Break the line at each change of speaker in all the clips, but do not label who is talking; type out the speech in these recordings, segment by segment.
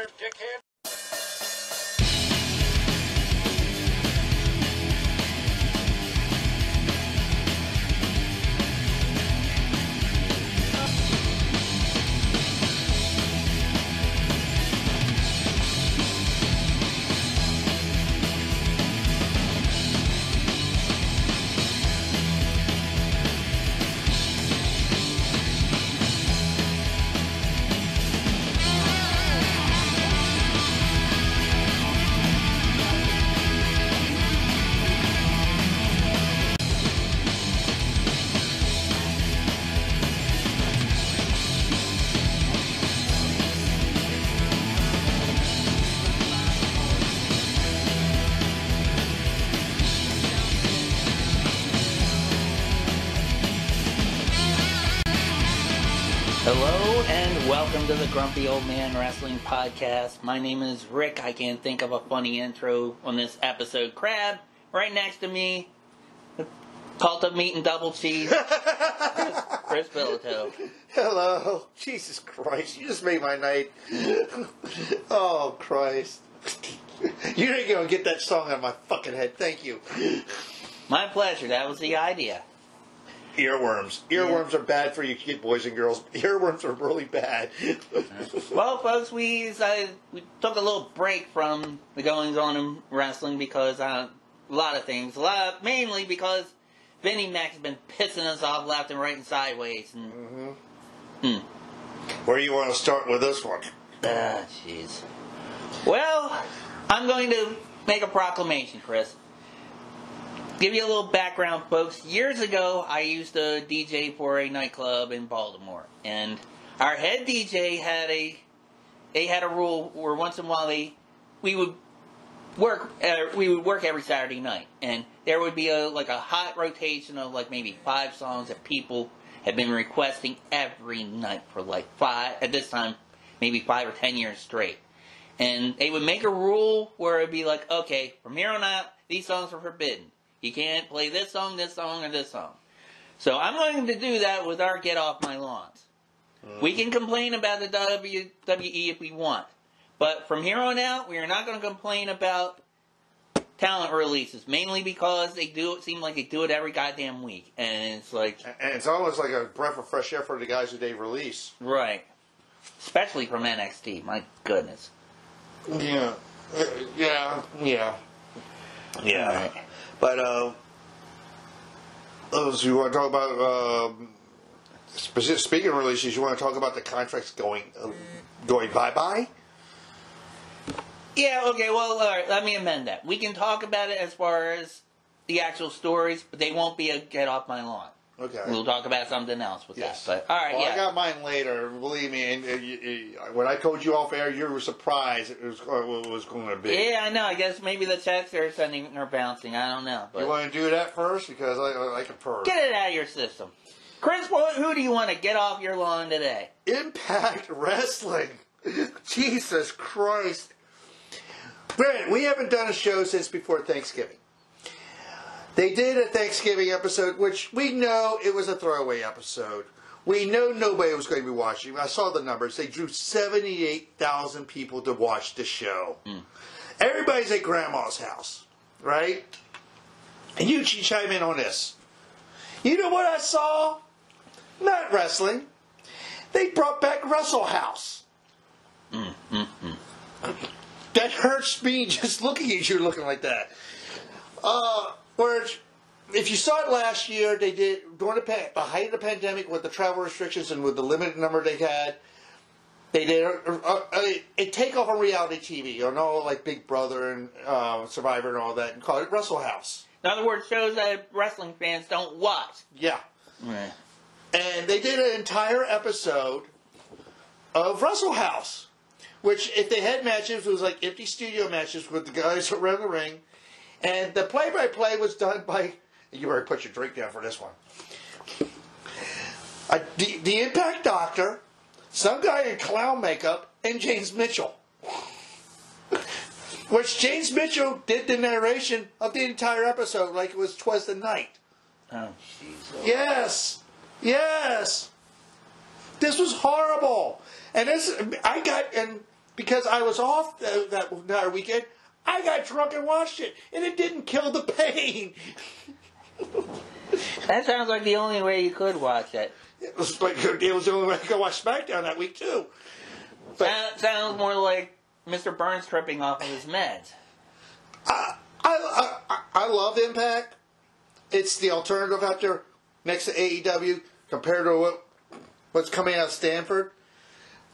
there, dickhead.
Hello and welcome to the Grumpy Old Man Wrestling Podcast. My name is Rick. I can't think of a funny intro on this episode. Crab, right next to me, cult of meat and double cheese, Chris Billito.
Hello. Jesus Christ, you just made my night. Oh, Christ. You ain't gonna get that song out of my fucking head. Thank you.
My pleasure. That was the idea.
Earworms. Earworms are bad for you boys and girls. Earworms are really bad.
Well, folks, we took a little break from the goings on in wrestling because a lot of things. Mainly because Vinnie Mac's been pissing us off left and right and sideways. And,
Where do you want to start with this one?
Jeez. Well, I'm going to make a proclamation, Chris. Give you a little background, folks. Years ago, I used to DJ for a nightclub in Baltimore, and our head DJ had a rule where once in a while we would work every Saturday night, and there would be a hot rotation of maybe 5 songs that people had been requesting every night for maybe 5 or 10 years straight. And they would make a rule where it'd be like, okay, from here on out, these songs are forbidden. You can't play this song, or this song. So I'm going to do that with our Get Off My Lawns. We can complain about the WWE if we want. But from here on out, we are not going to complain about talent releases. Mainly because it seem like they do it every goddamn week. And it's like...
And it's almost like a breath of fresh air for the guys that they release.
Right. Especially from NXT. My goodness.
Yeah. Yeah.
Right.
But, you want to talk about, speaking of releases, you want to talk about the contracts going bye-bye?
Yeah, okay, well, all right, let me amend that. We can talk about it as far as the actual stories, but they won't be a Get Off My Lawn.
Okay.
We'll talk about something else with
Yes.
that. But, all right,
well,
yeah.
I got mine later, believe me. And when I told you off air, you were surprised it was going to be.
Yeah, I know. I guess maybe the checks they're sending are bouncing. I don't know. But
you want to do that first? Because I can first.
get it out of your system. Chris, who do you want to get off your lawn today?
Impact Wrestling. Jesus Christ. Brent, we haven't done a show since before Thanksgiving. They did a Thanksgiving episode, which we know it was a throwaway episode. We know nobody was going to be watching. I saw the numbers. They drew 78,000 people to watch the show. Everybody's at Grandma's house, right? And you chime in on this. You know what I saw? Not wrestling. They brought back Wrestle House. That hurts me just looking at you looking like that. Where if you saw it last year, they did during the height of the pandemic with the travel restrictions and with the limited number they had. They did a takeoff on reality TV, like Big Brother and Survivor and all that, and called it Wrestle House.
In other words, shows that wrestling fans don't watch.
Yeah.
Right.
And they did an entire episode of Wrestle House, which if they had matches, it was like empty studio matches with the guys around the ring. And the play-by-play was done by... You better put your drink down for this one. The Impact Doctor, some guy in clown makeup, and James Mitchell. Which James Mitchell did the narration of the entire episode like it was 'Twas the Night.
Oh, jeez.
Yes. Yes. This was horrible. And because I was off that weekend, I got drunk and watched it, and it didn't kill the pain.
That sounds like the only way you could watch it.
It was the only way I could watch SmackDown that week too. But
Sounds more like Mr. Burns tripping off of his meds.
I love Impact. It's the alternative out there next to AEW compared to what's coming out of Stanford.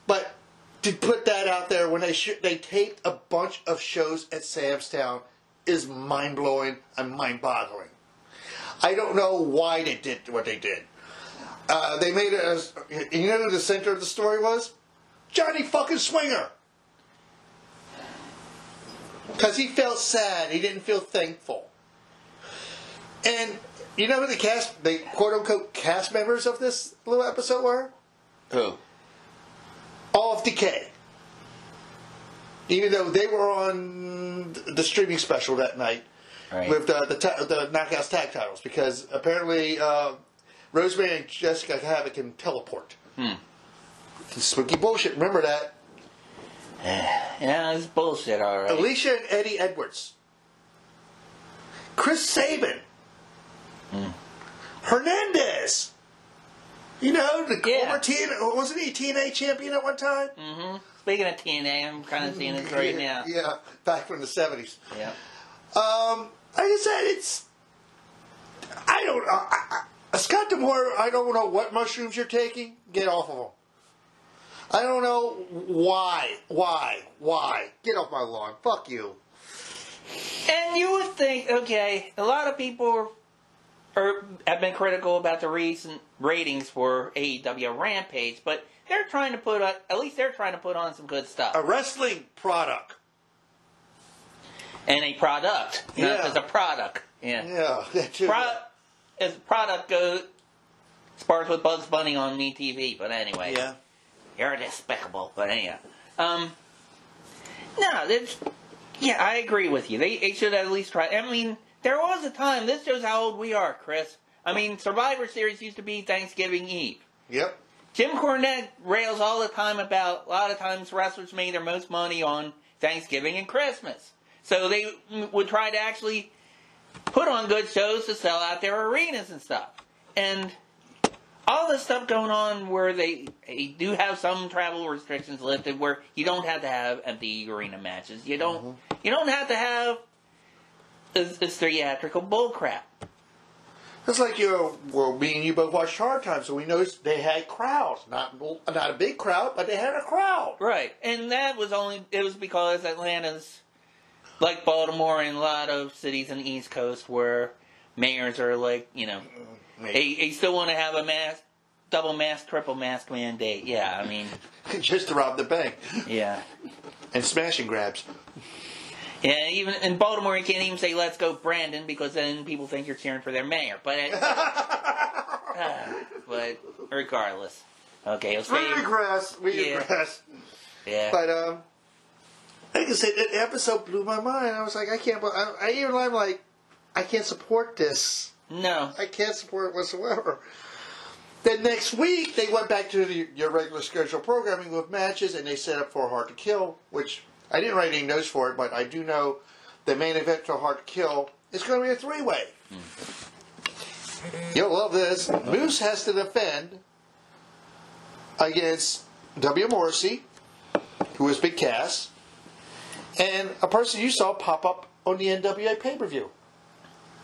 But to put that out there when they taped a bunch of shows at Sam's Town is mind-blowing and mind-boggling. I don't know why they did what they did. They made it as... You know who the center of the story was? Johnny fucking Swinger. Because he felt sad. He didn't feel thankful. And you know who the quote-unquote cast members of this little episode were?
Who?
All of Decay. Even though they were on the streaming special that night. Right. With the Knockouts tag titles. Because apparently Rosemary and Jessica Havoc can teleport. Spooky bullshit. Remember that.
Yeah, it's bullshit, alright.
Alicia and Eddie Edwards. Chris Sabin. Hernandez. You know, the former TNA, wasn't he a TNA champion at one time?
Mm-hmm. Speaking of TNA, I'm kind of seeing this right now.
Yeah, back from the 70s.
Yeah.
Like I said, it's... I don't know. Scott D'Amore, I don't know what mushrooms you're taking. Get off of them. I don't know why. Get off my lawn. Fuck you.
And you would think, okay, a lot of people have been critical about the recent ratings for AEW Rampage, but they're trying to put on, at least they're trying to put on some good stuff.
A wrestling product.
And a product.
Yeah.
Not just a product. Yeah.
Yeah, that too.
As product goes, starts with Bugs Bunny on MeTV, but anyway.
Yeah.
You're despicable, but anyhow. Yeah, I agree with you. They should at least try. I mean, there was a time, this shows how old we are, Chris. I mean, Survivor Series used to be Thanksgiving Eve.
Yep.
Jim Cornette rails all the time about, a lot of times wrestlers made their most money on Thanksgiving and Christmas. So they would try to actually put on good shows to sell out their arenas and stuff. And all this stuff going on where they do have some travel restrictions lifted where you don't have to have empty arena matches. You don't have to have this theatrical bullcrap.
It's like, me and you both watched Hard Times, so we noticed they had crowds. Not a big crowd, but they had a crowd.
Right. And that was because Atlanta's like Baltimore and a lot of cities on the East Coast where mayors are like, they still want to have a double mask, triple mask mandate. Yeah, I mean.
Just to rob the bank.
Yeah.
And smash and grabs.
Yeah, even in Baltimore, you can't even say "Let's go, Brandon," because then people think you're cheering for their mayor. But regardless, okay.
We regress.
Yeah.
But like I said, the episode blew my mind. I was like, I can't. I'm like, I can't support this.
No,
I can't support it whatsoever. Then next week they went back to your regular schedule programming with matches, and they set up for Hard to Kill, which. I didn't write any notes for it, but I do know the main event for Hard to Kill is going to be a three-way. You'll love this. Moose has to defend against W. Morrissey, who is Big Cass, and a person you saw pop up on the NWA pay-per-view.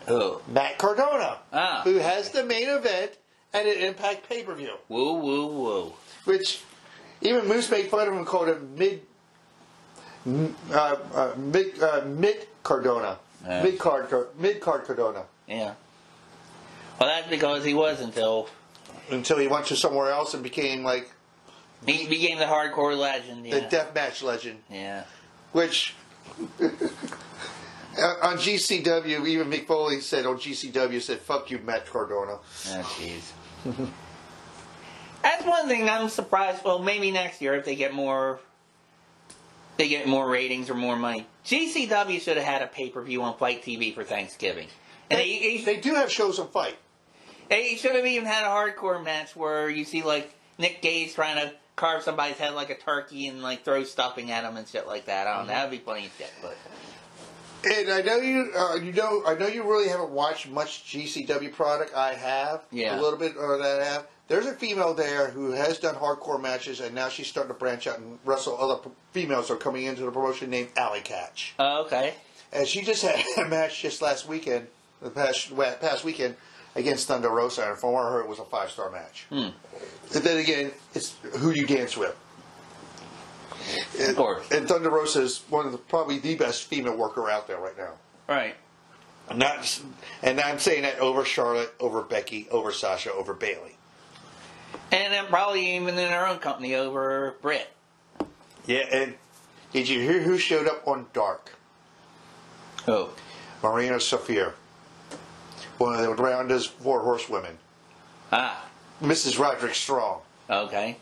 Who?
Matt Cardona, who has the main event at an Impact pay-per-view.
Woo, woo, woo.
Which even Moose made fun of him and called him mid Cardona. Mid card Cardona.
Yeah. Well, that's because he was until
he went to somewhere else and became like
he became the hardcore legend. Yeah.
The deathmatch legend.
Yeah. Which
on GCW, even Mick Foley said on GCW said, "Fuck you, Matt Cardona."
Oh, jeez. That's one thing I'm surprised. Well, maybe next year if they get more ratings or more money. GCW should have had a pay-per-view on Fight TV for Thanksgiving. And
they do have shows on Fight.
They should have even had a hardcore match where you see like Nick Gage trying to carve somebody's head like a turkey and like throw stuffing at them and shit like that. I don't know. That'd be plenty of shit, but.
And I know I know you really haven't watched much GCW product. I have,
yeah,
a little bit of that I have. There's a female there who has done hardcore matches, and now she's starting to branch out and wrestle other females who are coming into the promotion named Alley Catch.
Oh, okay.
And she just had a match just last weekend, the past weekend, against Thunder Rosa, and for her it was a 5-star match. And then again, it's who you dance with.
Of course.
And Thunder Rosa is probably the best female worker out there right now.
Right.
And I'm saying that over Charlotte, over Becky, over Sasha, over Bayley.
And then probably even in our own company over Britt.
Yeah, and did you hear who showed up on Dark?
Oh.
Marina Shafir. One of the Rounda's 4 horsewomen.
Ah.
Mrs. Roderick Strong.
Okay.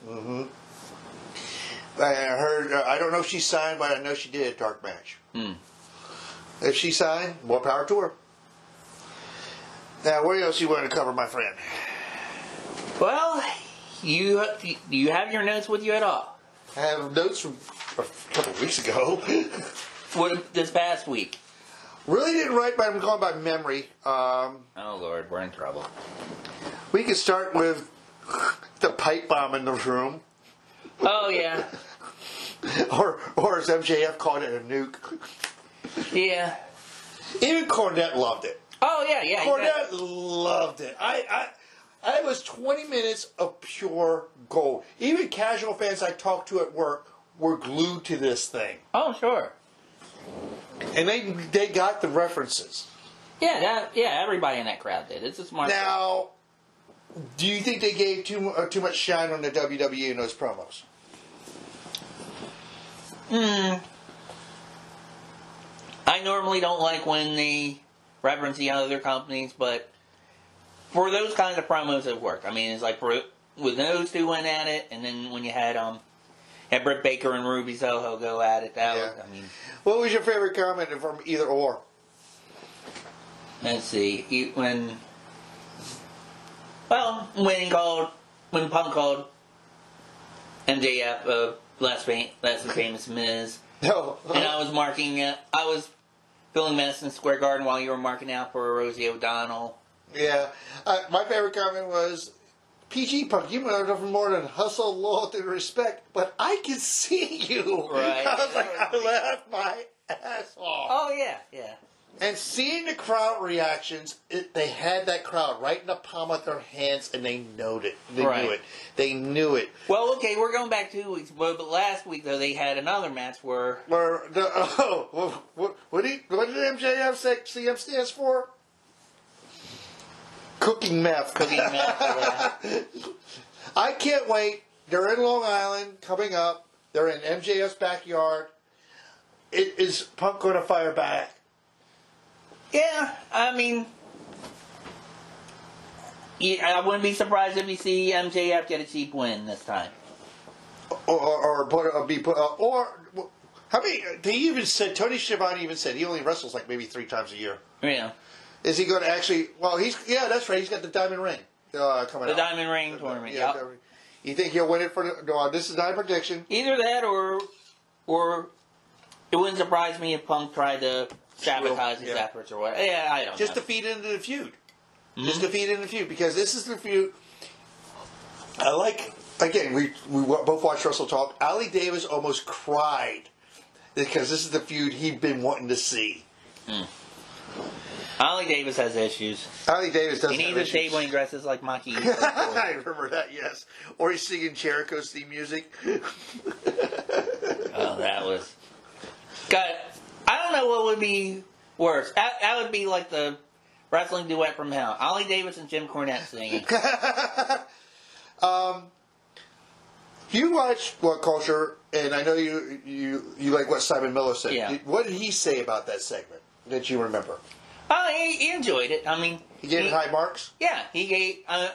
I heard, I don't know if she signed, but I know she did a Dark match. If she signed, more power to her. Now, what else you want to cover, my friend?
Well, you have your notes with you at all?
I have notes from a couple of weeks ago.
What, this past week?
Really didn't write, but I'm going by memory.
Oh, Lord, we're in trouble.
We can start with the pipe bomb in the room.
Oh, yeah.
or as MJF called it, a nuke.
Yeah.
Even Cornette loved it.
Oh, yeah, yeah.
Cornette loved it. I was 20 minutes of pure gold. Even casual fans I talked to at work were glued to this thing.
Oh, sure.
And they got the references.
Yeah, everybody in that crowd did. It's a smart
Now, do you think they gave too much shine on the WWE in those promos?
I normally don't like when they reference the other companies, but for those kinds of promos, it worked. I mean, it's like with those two went at it, and then when you had Britt Baker and Ruby Soho go at it,
what was your favorite comment from either or?
Let's see. When Punk called MJF less than famous Miz.
No.
And I was filling Madison Square Garden while you were marking out for Rosie O'Donnell.
Yeah. My favorite comment was, PG Punk, you might have done more than hustle, loyalty, and respect, but I can see you.
Right.
I was like, I laughed my ass off.
Oh, yeah, yeah.
And seeing the crowd reactions, they had that crowd right in the palm of their hands, and they knew it. They knew it.
Well, okay, we're going back 2 weeks, but last week, though, they had another match where
what did MJF say CM stands for? Cooking meth.
Cooking meth, yeah.
I can't wait. They're in Long Island coming up. They're in MJF's backyard. Is Punk going to fire back?
Yeah, I mean, I wouldn't be surprised if you see MJF get a cheap win this time.
Or how many? They even said, Tony Schiavone even said he only wrestles like maybe 3 times a year.
Yeah.
Is he going to actually? Well, that's right. He's got the Diamond Ring coming out.
The Diamond Ring tournament. Yeah. Yep.
You think he'll win it for? This is not a prediction.
Either that, or it wouldn't surprise me if Punk tried to sabotage his efforts or what. Yeah, I don't know.
Just to feed into the feud. Just to feed into the feud, because this is the feud. I like. Again, we both watched Wrestle Talk. Ali Davis almost cried because this is the feud he'd been wanting to see.
Ali Davis has issues.
Ali Davis doesn't have issues.
He needs a shave when he dresses like Maki.
I remember that, yes. Or he's singing Jericho's theme music.
Oh, that was... God, I don't know what would be worse. That would be like the wrestling duet from hell. Ali Davis and Jim Cornette singing.
You watch What Culture, and I know you like what Simon Miller said.
Yeah.
What did he say about that segment that you remember?
Oh, he enjoyed it. I mean...
He gave it high marks?
Yeah, he gave... I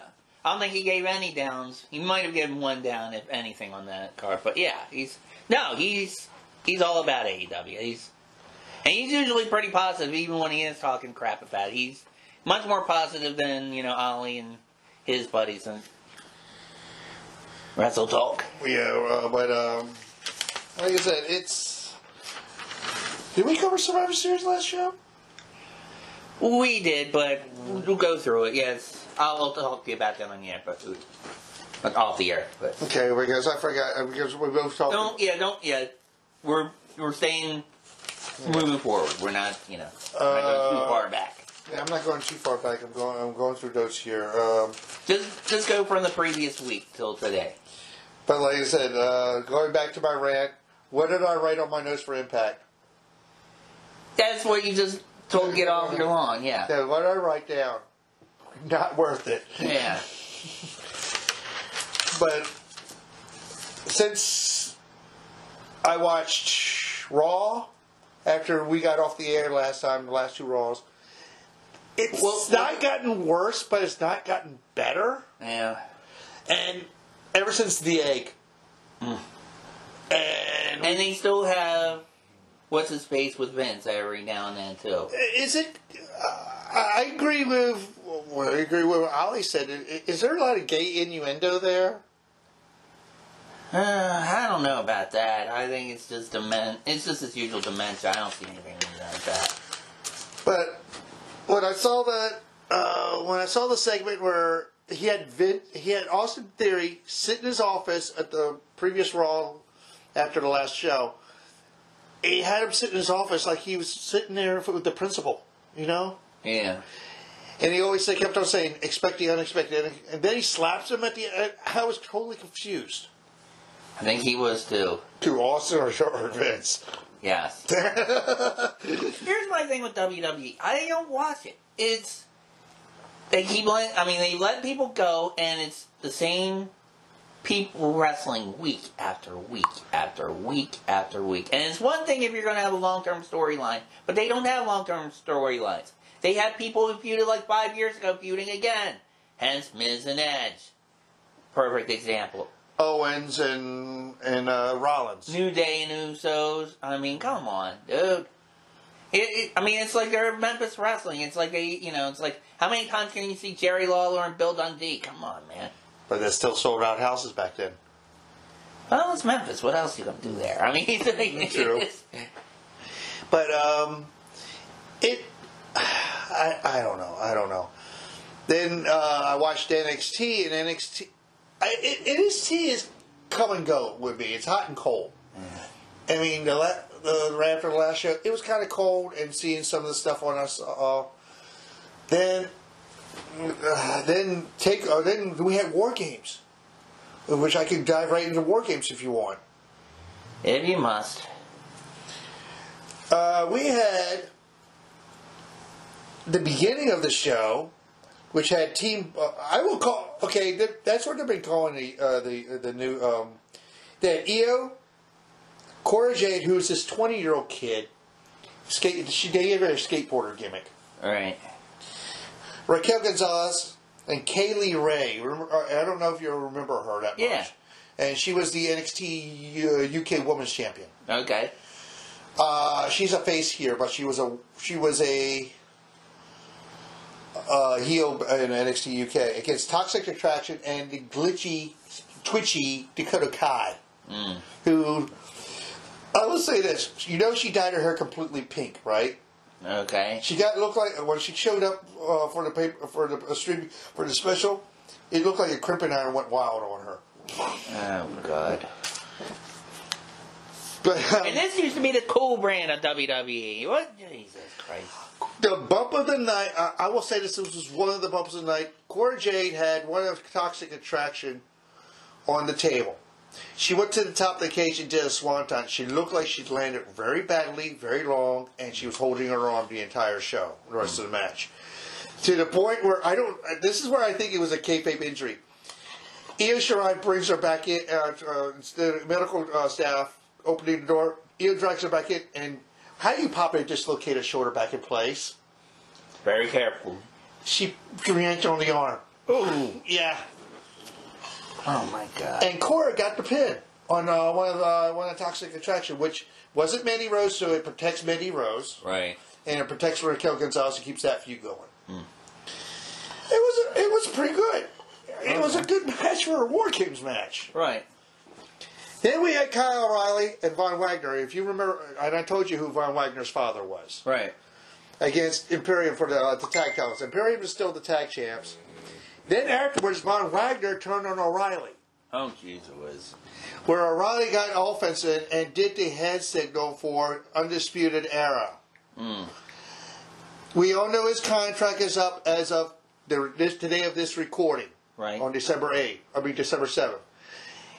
don't think he gave any downs. He might have given 1 down, if anything, on that card. But yeah, he's all about AEW. He's usually pretty positive, even when he is talking crap about it. He's much more positive than, Ali and his buddies. And Wrestle Talk.
Yeah, but like I said, it's. Did we cover Survivor Series last show?
We did, but we'll go through it. Yes, I'll talk to you about that on the air, but off the air. But.
Okay, because I forgot because we both talked.
Don't. We're staying moving forward. We're not, not going too far back.
Yeah, I'm not going too far back. I'm going through notes here.
Just go from the previous week till today.
But like I said, going back to my rant, what did I write on my notes for Impact?
That's what you just told get off your lawn, yeah.
Yeah, what did I write down? Not worth it.
Yeah.
But since I watched Raw after we got off the air last time, the last two Raws, it's not gotten worse, but it's not gotten better.
Yeah.
And ever since the egg.
And they still have what's his face with Vince every now and then too.
Is it? I agree with what Ali said. Is there a lot of gay innuendo there?
I don't know about that. I think it's just It's just its usual dementia. I don't see anything like that.
But when I saw the segment where he had Austin Theory sit in his office at the previous Raw after the last show. He had him sit in his office like he was sitting there with the principal,
Yeah.
And he always kept on saying, expect the unexpected. And then he slaps him at the end. I was totally confused.
I think he was too.
To Austin or Vince?
Yes. Here's my thing with WWE. I don't watch it. They let people go, and it's the same people wrestling week after week after week after week. And it's one thing if you're going to have a long-term storyline, but they don't have long-term storylines. They had people who feuded like 5 years ago feuding again. Hence Miz and Edge. Perfect example.
Owens and Rollins.
New Day and Usos. I mean, come on, dude. It's like they're Memphis Wrestling. It's like it's like, how many times can you see Jerry Lawler and Bill Dundee? Come on, man.
But they still sold out houses back then.
Well, it's Memphis. What else are you going to do there? I mean,
true. But, I don't know. Then, I watched NXT, and NXT is come and go with me. It's hot and cold. I mean, after the last show, it was kind of cold, and seeing some of the stuff on us. Then we had War Games, which I could dive right into War Games if you want.
If you must.
We had the beginning of the show, which had team. I will call. Okay, that's what they've been calling the new. They had Io, Cora Jade, who's this 20-year-old kid. They gave her a skateboarder gimmick.
All right.
Raquel Gonzalez and Kaylee Ray. I don't know if you remember her that much.
Yeah.
And she was the NXT UK Women's Champion.
Okay.
She's a face here, but she was a heel in NXT UK against Toxic Attraction and the twitchy Dakota Kai, who, I will say this, she dyed her hair completely pink, right?
Okay.
She looked like when she showed up for the special, it looked like a crimping iron went wild on her.
Oh God.
But,
and this used to be the cool brand of WWE. What? Jesus Christ.
The bump of the night, I will say this was one of the bumps of the night. Cora Jade had one of Toxic Attraction on the table. She went to the top of the cage and did a swanton. She looked like she'd landed very badly, very long, and she was holding her arm the entire show, the rest of the match. To the point where this is where I think it was a kayfabe injury. Io Shirai brings her back in, the medical staff opening the door. Io drags her back in, and how do you pop a dislocated shoulder back in place?
Very careful.
She yanked on the arm. Ooh, yeah.
Oh my God.
And Cora got the pin on one of Toxic Attraction, which wasn't Mandy Rose, so it protects Mandy Rose.
Right.
And it protects Raquel Gonzalez and keeps that feud going. It was pretty good. It was a good match for a War Games match.
Right.
Then we had Kyle O'Reilly and Von Wagner. If you remember, and I told you who Von Wagner's father was.
Right.
Against Imperium for the tag titles. Imperium is still the tag champs. Then afterwards, Von Wagner turned on O'Reilly.
Oh, jeez, it was.
Where O'Reilly got offensive and did the hand signal for Undisputed Era.
Mm.
We all know his contract is up as of today of this recording.
Right.
On December 7th.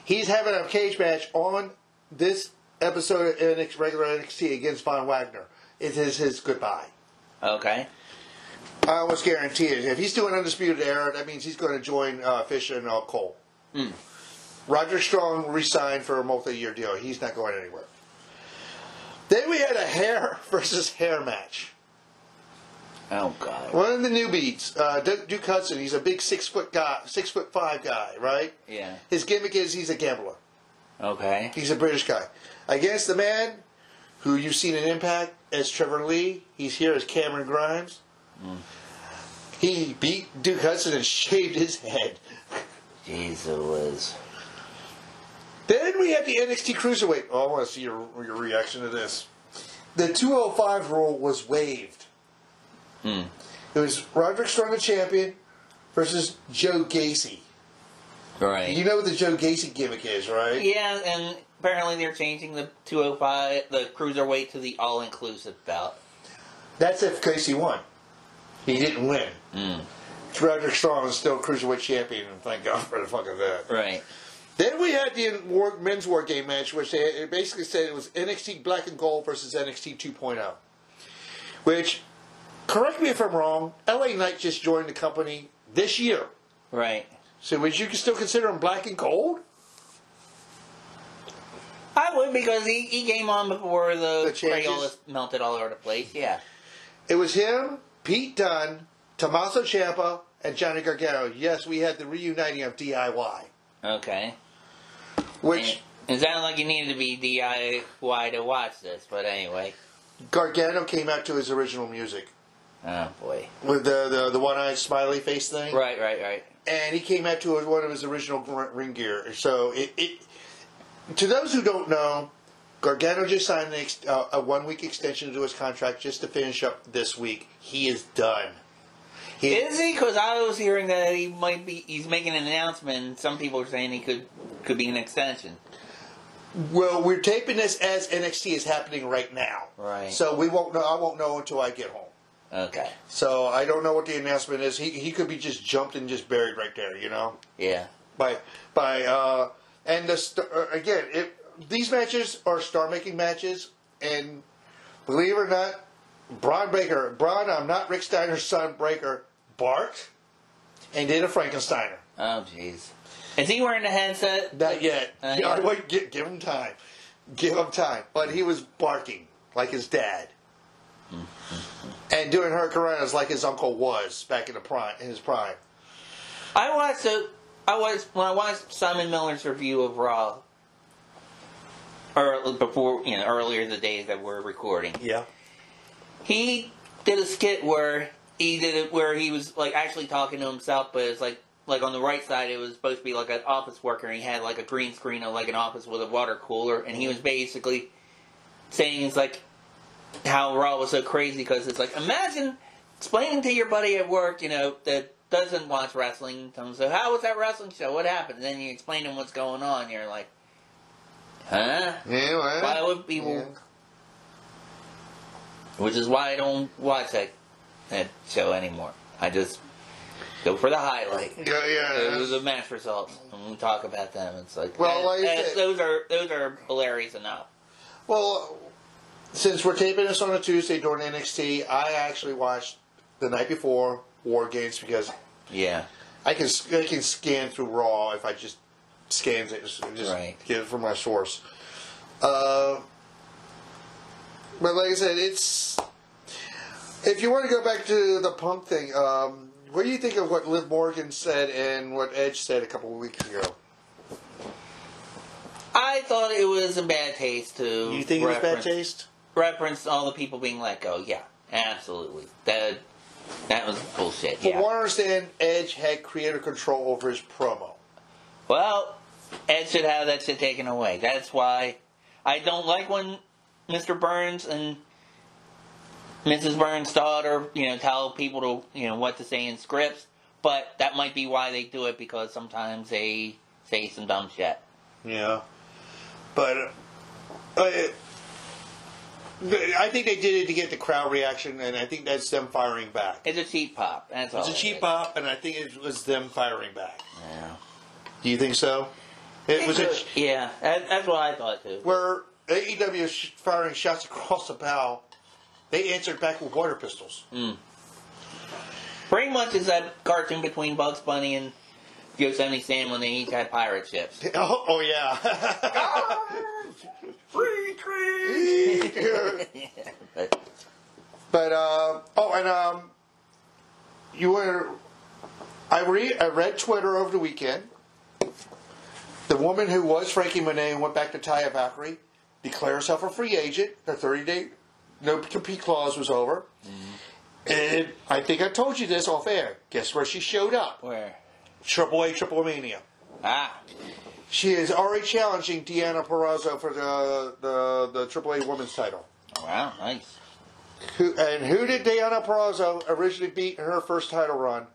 He's having a cage match on this episode of regular NXT against Von Wagner. It is his goodbye.
Okay.
I almost guarantee it. If he's doing Undisputed Era, that means he's going to join Fisher and Cole.
Mm.
Roger Strong re-signed for a multi-year deal. He's not going anywhere. Then we had a hair versus hair match.
Oh God.
One of the newbies, Duke Hudson. He's a big 6'5" guy, right?
Yeah.
His gimmick is he's a gambler.
Okay.
He's a British guy. Against the man who you've seen in Impact as Trevor Lee. He's here as Cameron Grimes. Mm. He beat Duke Hudson and shaved his head.
Jeez, it was.
Then we had the NXT Cruiserweight. Oh, I want to see your reaction to this. The 205 rule was waived.
Hmm.
It was Roderick Strong, the champion, versus Joe Gacy.
Right.
You know what the Joe Gacy gimmick is, right?
Yeah, and apparently they're changing the 205, the Cruiserweight, to the all-inclusive bout.
That's if Gacy won. He didn't win.
Mm.
Roderick Strong is still Cruiserweight champion, and thank God for the fuck of that.
Right.
Then we had the men's war game match, which it basically said it was NXT Black and Gold versus NXT 2.0. Which, correct me if I'm wrong, LA Knight just joined the company this year.
Right.
So would you still consider him Black and Gold?
I would, because he came on before the
changes?
Crayola melted all over the place. Yeah.
It was him, Pete Dunne, Tommaso Ciampa, and Johnny Gargano. Yes, we had the reuniting of DIY.
Okay.
Which...
It sounded like you needed to be DIY to watch this, but anyway.
Gargano came out to his original music.
Oh, boy.
With the one-eyed smiley face thing.
Right.
And he came out to one of his original ring gear. So, to those who don't know, Gargano just signed a 1-week extension to his contract just to finish up this week. He is done.
Is he? Because I was hearing that he's making an announcement, and some people are saying he could be an extension.
Well, we're taping this as NXT is happening right now.
Right.
So we won't know. I won't know until I get home.
Okay.
So I don't know what the announcement is. He could be just jumped and just buried right there, you know?
Yeah.
These matches are star-making matches, and believe it or not, Braun, I'm not Rick Steiner's son, Breaker, barked and did a Frankensteiner.
Oh, jeez. Is he wearing a headset?
Not yet. Give him time. Give him time. But he was barking like his dad. And doing hurricanranas like his uncle was back in his prime.
When I watched Simon Miller's review of Raw, earlier the days that we're recording.
Yeah.
He did a skit where he was like actually talking to himself, but it's like on the right side it was supposed to be like an office worker, and he had like a green screen of like an office with a water cooler, and he was basically saying it's like how Raw was so crazy because it's like, imagine explaining to your buddy at work, that doesn't watch wrestling, so how was that wrestling show? What happened? And then you explain to him what's going on, you're like, huh?
Yeah, well,
why would people? Yeah. Which is why I don't watch that show anymore. I just go for the highlight.
Yeah.
The match results. When we talk about them, it's like,
those
are hilarious enough.
Well, since we're taping this on a Tuesday during NXT, I actually watched the night before War Games because I can scan through Raw if I just scan it, just get it from my source. But like I said, if you want to go back to the Punk thing, what do you think of what Liv Morgan said and what Edge said a couple of weeks ago?
I thought it was a bad taste to.
You think it was bad taste?
Reference all the people being let go. Yeah, absolutely. That was bullshit,
From
yeah.
what I understand, Edge had creator control over his promo.
Well, Ed should have that shit taken away. That's why I don't like when Mr. Burns and Mrs. Burns' daughter, tell people to, what to say in scripts. But that might be why they do it, because sometimes they say some dumb shit.
Yeah. But I think they did it to get the crowd reaction, and I think that's them firing back.
It's a cheap pop. That's all.
It's a cheap pop, and I think it was them firing back.
Yeah.
Do you think so? It was
yeah, that's what I thought too.
Where AEW is firing shots across the bow, they answered back with water pistols.
Pretty much is that cartoon between Bugs Bunny and Yosemite Sam when they each had pirate ships.
Oh yeah.
Free trade!
You were. I read Twitter over the weekend. The woman who was Frankie Monet and went back to Taya Valkyrie declared herself a free agent. The 30-day no compete clause was over. And I think I told you this off air. Guess where she showed up?
Where?
Triple Mania.
Ah.
She is already challenging Deanna Purrazzo for the AAA Women's title.
Wow, nice.
Who did Deanna Purrazzo originally beat in her first title run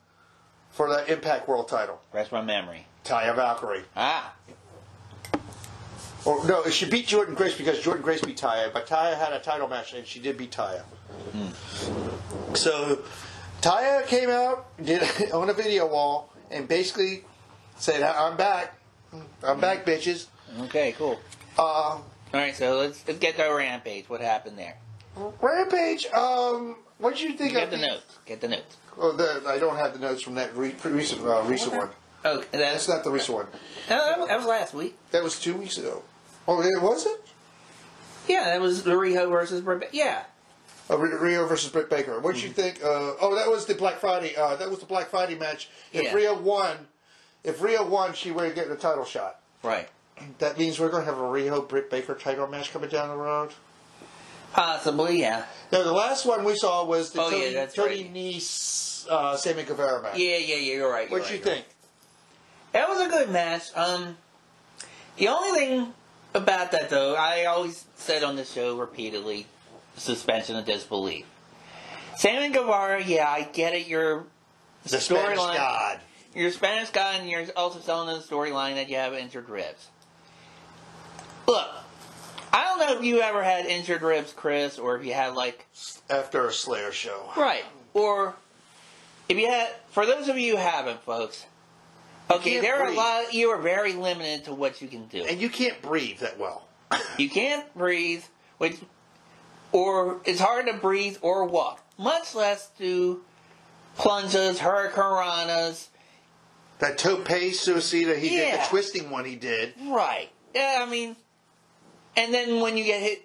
for the Impact World title?
Rest my memory.
Taya Valkyrie.
Ah.
Or no, she beat Jordan Grace because Jordan Grace beat Taya, but Taya had a title match and she did beat Taya. So Taya came out, did it on a video wall, and basically said, "I'm back. I'm back, bitches."
Okay, cool. All right, so let's get to Rampage. What happened there?
Rampage. What did you think?
Get the notes. Get the notes.
Well, I don't have the notes from that recent one.
Oh,
That's not the recent one.
No, that was last week.
That was 2 weeks ago. Oh, it was it?
Yeah, that was Riho versus Britt. Yeah.
Rio versus Britt Baker. What did you think? That was the Black Friday. That was the Black Friday match. If Rio won, she would get the title shot.
Right.
That means we're going to have a Rio Britt Baker title match coming down the road.
Possibly, yeah.
Now the last one we saw was the
Tony
Nese Sammy Guevara match.
Yeah, you're right.
What you think?
That was a good match. The only thing about that, though, I always said on the show repeatedly, suspension of disbelief. Sammy Guevara, yeah, I get it. You're
the Spanish god.
You're a Spanish god, and you're also selling the storyline that you have injured ribs. Look, I don't know if you ever had injured ribs, Chris, or if you had
after a Slayer show,
right? Or if you had, for those of you who haven't, folks. Okay, there are a lot. You are very limited to what you can do,
and you can't breathe that well.
You can't breathe, or it's hard to breathe or walk, much less do plunges, hurricanranas.
That tope suicida he did, the twisting one he did.
Right. Yeah, I mean, and then when you get hit,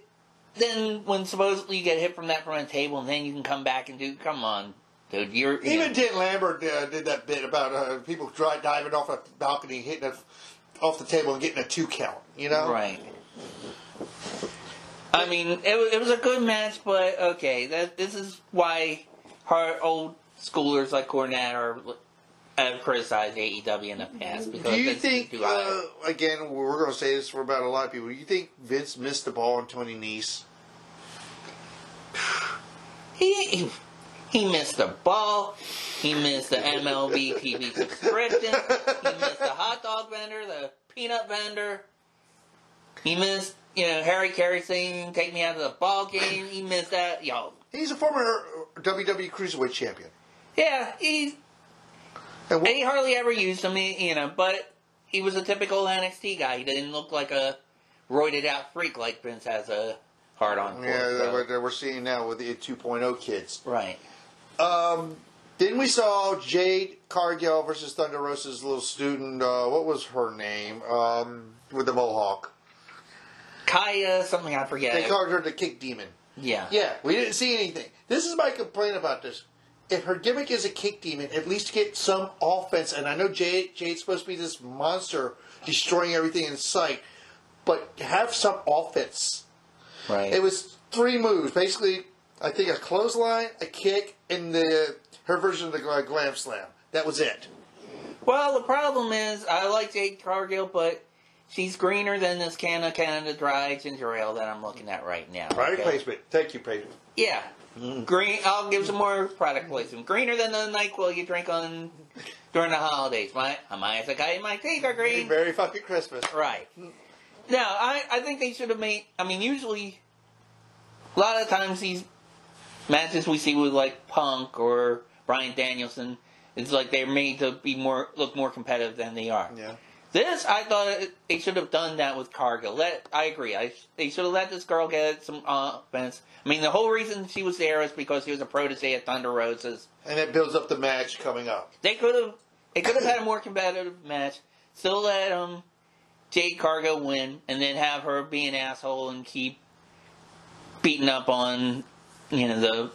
when supposedly you get hit from a table, and then you can come back and come on. Dude,
Even Dan Lambert did that bit about people diving off a balcony, hitting off the table and getting a 2 count,
Right. I mean, it was a good match, but okay, this is why old schoolers like Cornette have criticized AEW in the past. Because
do you think, again, we're going to say this for about a lot of people, do you think Vince missed the ball on Tony Nese?
He missed the ball. He missed the MLB TV subscription. He missed the hot dog vendor, the peanut vendor. He missed, Harry Carey saying, "Take me out of the ball game." He missed that,
He's a former WWE Cruiserweight champion.
Yeah, and he hardly ever used him, but he was a typical NXT guy. He didn't look like a roided out freak like Vince has a hard on for.
Yeah, that we're seeing now with the 2.0 kids.
Right.
Then we saw Jade Cargill versus Thunder Rosa's little student. What was her name? With the mohawk.
Kaya, something I forget.
They called her the Kick Demon.
Yeah.
Yeah, we didn't see anything. This is my complaint about this. If her gimmick is a Kick Demon, at least get some offense. And I know Jade's supposed to be this monster destroying everything in sight, but have some offense.
Right.
It was 3 moves. Basically, I think a clothesline, a kick, and the her version of the Glam Slam. That was it.
Well, the problem is, I like Jade Cargill, but she's greener than this can of Canada Dry ginger ale that I'm looking at right now.
Product placement. Thank you, placement.
Yeah. Green. I'll give some more product placement. Greener than the NyQuil you drink on during the holidays. My teeth are green.
Very fucking Christmas.
Right. Now, I think they should have made... I mean, usually, a lot of times these matches we see with, like, Punk or Bryan Danielson, it's like they're made to be look more competitive than they are.
Yeah.
This, I thought they should have done that with Cargill. I agree. They should have let this girl get some offense. I mean, the whole reason she was there is because she was a protege at Thunder Rosa's.
And it builds up the match coming up.
They could have had a more competitive match. Still let Jade Cargill win, and then have her be an asshole and keep beating up on the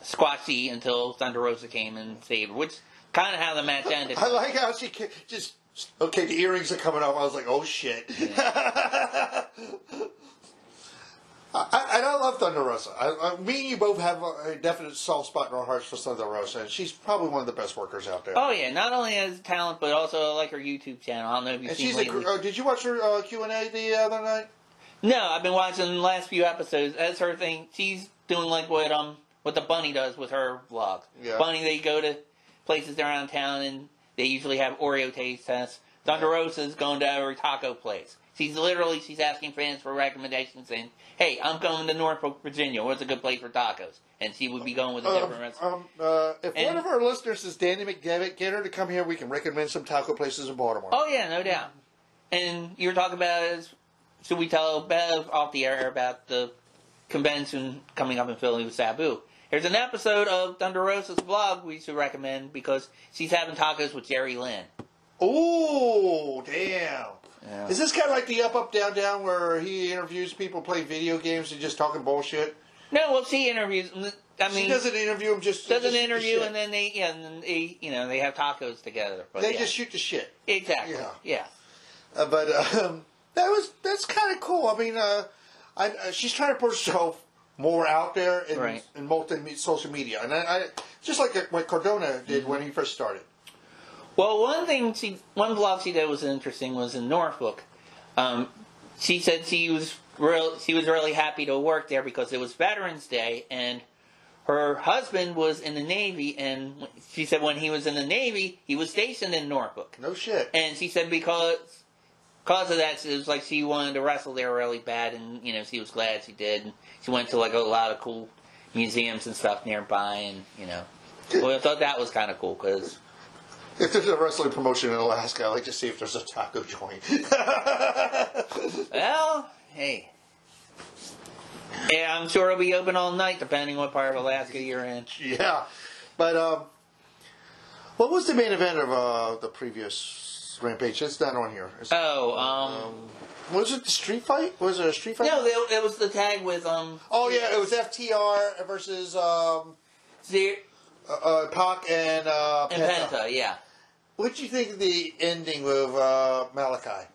squashy until Thunder Rosa came and saved her, which kind of how the match ended.
I like how she just... Okay, the earrings are coming off. I was like, oh, shit. Yeah. I love Thunder Rosa. Me and you both have a definite soft spot in our hearts for Thunder Rosa, and she's probably one of the best workers out there.
Oh, yeah. Not only as talent, but also I like her YouTube channel. I don't know if you've seen lately.
Did you watch her Q&A the other night?
No, I've been watching the last few episodes. As her thing, she's doing like what the Bunny does with her vlogs. Yeah. Bunny, they go to places around town, and they usually have Oreo taste tests. Thunder Rosa's going to every taco place. She's asking fans for recommendations, saying, hey, I'm going to Norfolk, Virginia. What's a good place for tacos? And she would be going with a different restaurant.
If one of our listeners is Danny McDevitt, get her to come here. We can recommend some taco places in Baltimore.
Oh, yeah, no doubt. And you were talking about, should we tell Bev off the air about the convention coming up in Philly with Sabu? There's an episode of Thunder Rosa's vlog we should recommend because she's having tacos with Jerry Lynn.
Oh, damn.
Yeah.
Is this kind of like the Up, Up, Down, Down where he interviews people playing video games and just talking bullshit?
No, well, she interviews. I mean,
she doesn't interview him.
And then they have tacos together. But
they just shoot the shit.
Exactly. Yeah.
That's kind of cool. I mean, she's trying to put herself more out there in social media, and I just like what Cardona did when he first started.
Well, one vlog she did was interesting. Was in Norfolk. She said she was really happy to work there because it was Veterans Day, and her husband was in the Navy, and she said when he was in the Navy, he was stationed in Norfolk.
No shit.
And she said because of that, it was like she wanted to wrestle there really bad, and she was glad she did. And she went to like a lot of cool museums and stuff nearby, and well, I thought that was kind of cool because.
If there's a wrestling promotion in Alaska, I'd like to see if there's a taco joint.
Well, hey. Yeah, I'm sure it'll be open all night, depending what part of Alaska you're in.
Yeah. But, what was the main event of the previous Rampage? It's not on here. Was it the street fight? Was it a street fight?
No, it was the tag with,
Oh, yeah, it was FTR versus, Pac and
Penta, yeah.
What did you think of the ending with Malachi?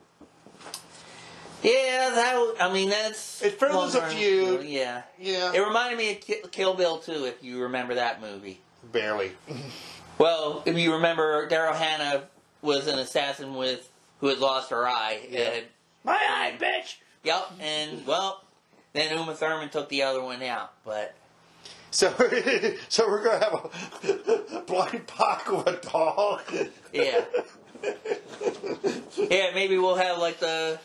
Yeah, that's...
It furthers a feud.
Yeah.
Yeah.
It reminded me of Kill Bill 2, if you remember that movie.
Barely.
Well, if you remember, Daryl Hannah was an assassin who had lost her eye.
Yeah. My eye, bitch!
Yep, and, then Uma Thurman took the other one out, but...
So we're going to have a blind Pac with a dog?
Yeah. Yeah, maybe we'll have, like, the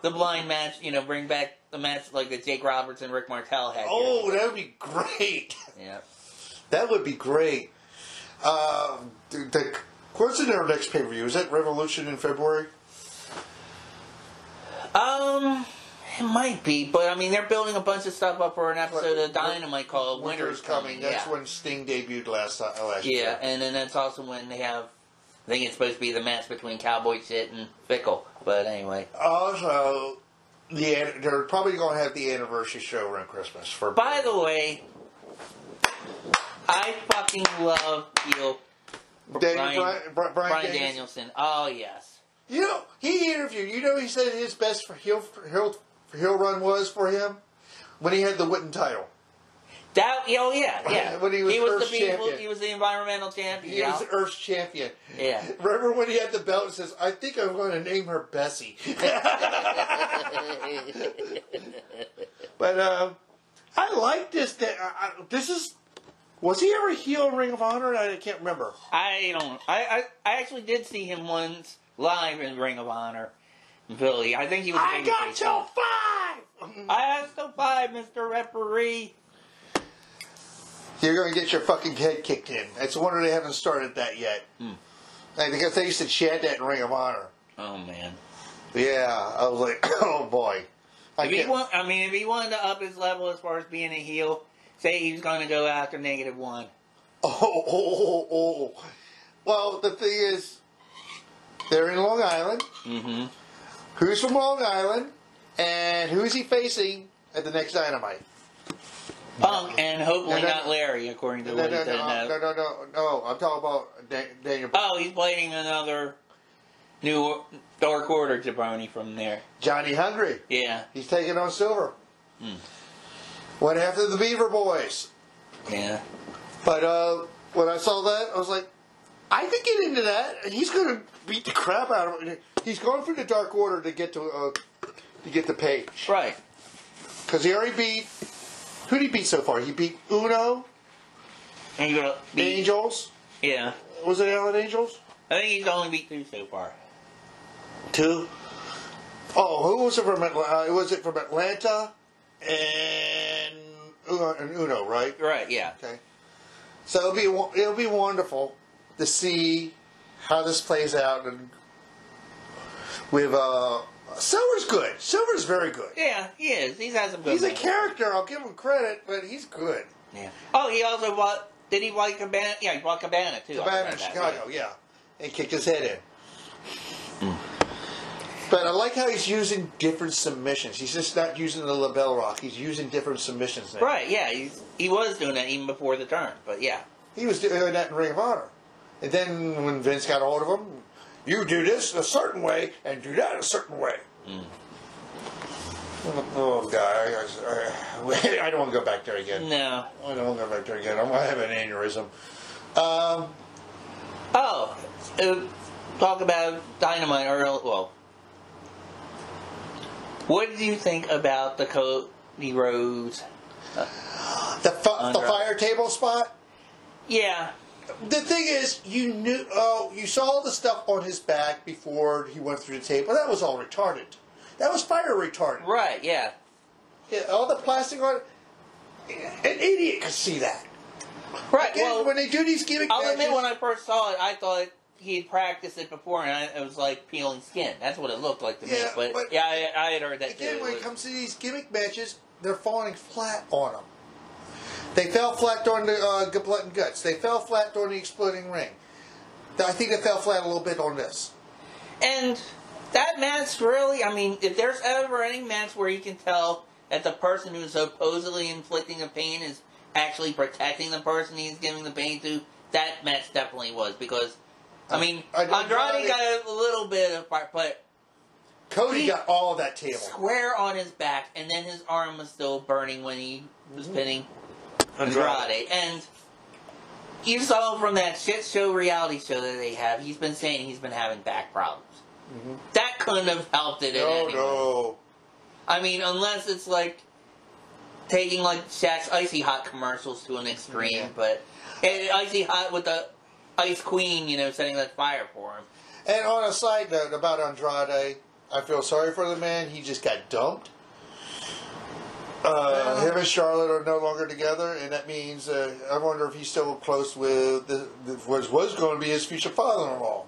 blind match, bring back the match like that Jake Roberts and Rick Martel had.
Oh, that would be great.
Yeah. That
would be great. What's in our next pay-per-view? Is that Revolution in February?
It might be, but I mean, they're building a bunch of stuff up for an episode of Dynamite called Winter's Coming.
That's when Sting debuted last year.
Yeah, and then that's also when they have, I think it's supposed to be the match between Cowboy Shit and Fickle, but anyway.
Also, they're probably going to have the anniversary show around Christmas.
By the way, I fucking love Bryan Danielson. Oh, yes.
He interviewed, he said his best for heel run was for him when he had the Witten title.
Oh yeah.
When he was Earth's
the people.
champion.
He was the environmental champion.
He was Earth's champion.
Yeah.
Remember when he had the belt and says, "I think I'm going to name her Bessie." But I like this. This is. Was he ever heel in Ring of Honor? I can't remember.
I don't. I actually did see him once live in Ring of Honor in Philly. I think he was.
I got till 5.
I have till 5, Mr. Referee.
You're going to get your fucking head kicked in. It's a wonder they haven't started that yet. I think they used to chant that in Ring of Honor.
Oh man.
Yeah, I was like, oh boy.
If he wanted to up his level as far as being a heel, say he was going to go after -1.
Oh. Well, the thing is, they're in Long Island.
Mm-hmm.
Who's from Long Island? And who's he facing at the next Dynamite?
Punk, and hopefully not Larry, according to what he said.
No. I'm talking about Daniel.
Oh, he's playing another new Dark Order jabroni from there.
Johnny Hungry.
Yeah.
He's taking on Silver. Went after the Beaver Boys.
Yeah.
But when I saw that, I was like, I could get into that. He's going to beat the crap out of him. He's going for the Dark Order to get the Page.
Right.
Because he already beat. Who did he beat so far? He beat Uno.
And you're gonna beat
Angels.
Yeah.
Was it Allen Angels?
I think he's only beat 2 so far.
2? Oh, who was it from Atlanta? Was it from Atlanta and Uno, right?
Right, yeah.
Okay. So it'll be wonderful to see how this plays out, and with Silver's good. Silver's very good.
Yeah, he is. He's had some good
He's a
matches.
character. I'll give him credit, but he's good.
Yeah. Oh, he also bought. Did he buy Cabana? Yeah, he bought Cabana too.
Cabana in Chicago, yeah, and kicked his head in. But I like how he's using different submissions. He's just not using the label rock. He's using different submissions now.
Right. Yeah. He was doing that even before the turn. But yeah.
He was doing that in Ring of Honor, and then when Vince got a hold of him, you do this a certain way and do that a certain way. Oh God, I don't want to go back there again.
No.
I don't want to go back there again. I'm going to have an aneurysm.
Talk about Dynamite earlier. Well, what did you think about the Cody Rhodes?
The fire table spot?
Yeah.
The thing is, you saw the stuff on his back before he went through the table. That was all retardant. That was fire retardant.
Right, yeah.
Yeah, all the plastic on it. An idiot could see that.
Right,
Again,
well,
when they do these gimmick
I'll
matches,
admit when I first saw it, I thought he had practiced it before, and it was like peeling skin. That's what it looked like to me. But yeah, I had heard that
again,
too.
when it comes to these gimmick matches, they're falling flat on them. They fell flat during the Blood and Guts. They fell flat during the Exploding Ring. I think they fell flat a little bit on this.
And that match really, I mean, if there's ever any match where you can tell that the person who's supposedly inflicting a pain is actually protecting the person he's giving the pain to, that match definitely was. Because, I mean, Andrade got a little bit of part, but
Cody got all of that table.
Square on his back, and then his arm was still burning when he was pinning Andrade. And you saw from that shit show reality show that they have, he's been saying he's been having back problems. That couldn't have helped it in any way.
No.
I mean, unless it's like taking like Shaq's Icy Hot commercials to an extreme, but Icy Hot with the Ice Queen, setting that fire for him.
And on a side note about Andrade, I feel sorry for the man. He just got dumped. Him and Charlotte are no longer together, and that means I wonder if he's still close with what was going to be his future father-in-law.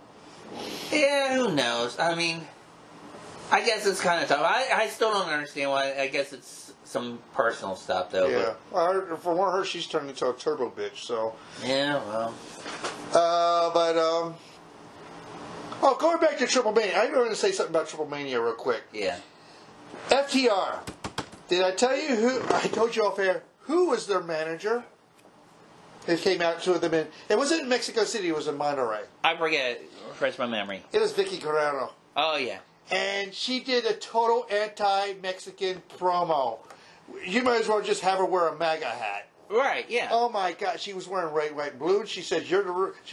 Yeah, who knows? I mean, I guess it's kind of tough. I still don't understand why. I guess it's some personal stuff, though.
Yeah. Well, from what I heard, she's turned into a turbo bitch, so.
Yeah, well.
Going back to Triple Mania, I'm going to say something about Triple Mania real quick.
Yeah.
FTR. Did I tell you who? I told you off air. Who was their manager? It came out to them in. It wasn't in Mexico City. It was in Monterrey.
I forget. Refresh my memory.
It was Vicky Guerrero.
Oh yeah.
And she did a total anti-Mexican promo. You might as well just have her wear a MAGA hat.
Right, yeah.
Oh my God, she was wearing red, white, and blue. And she said, she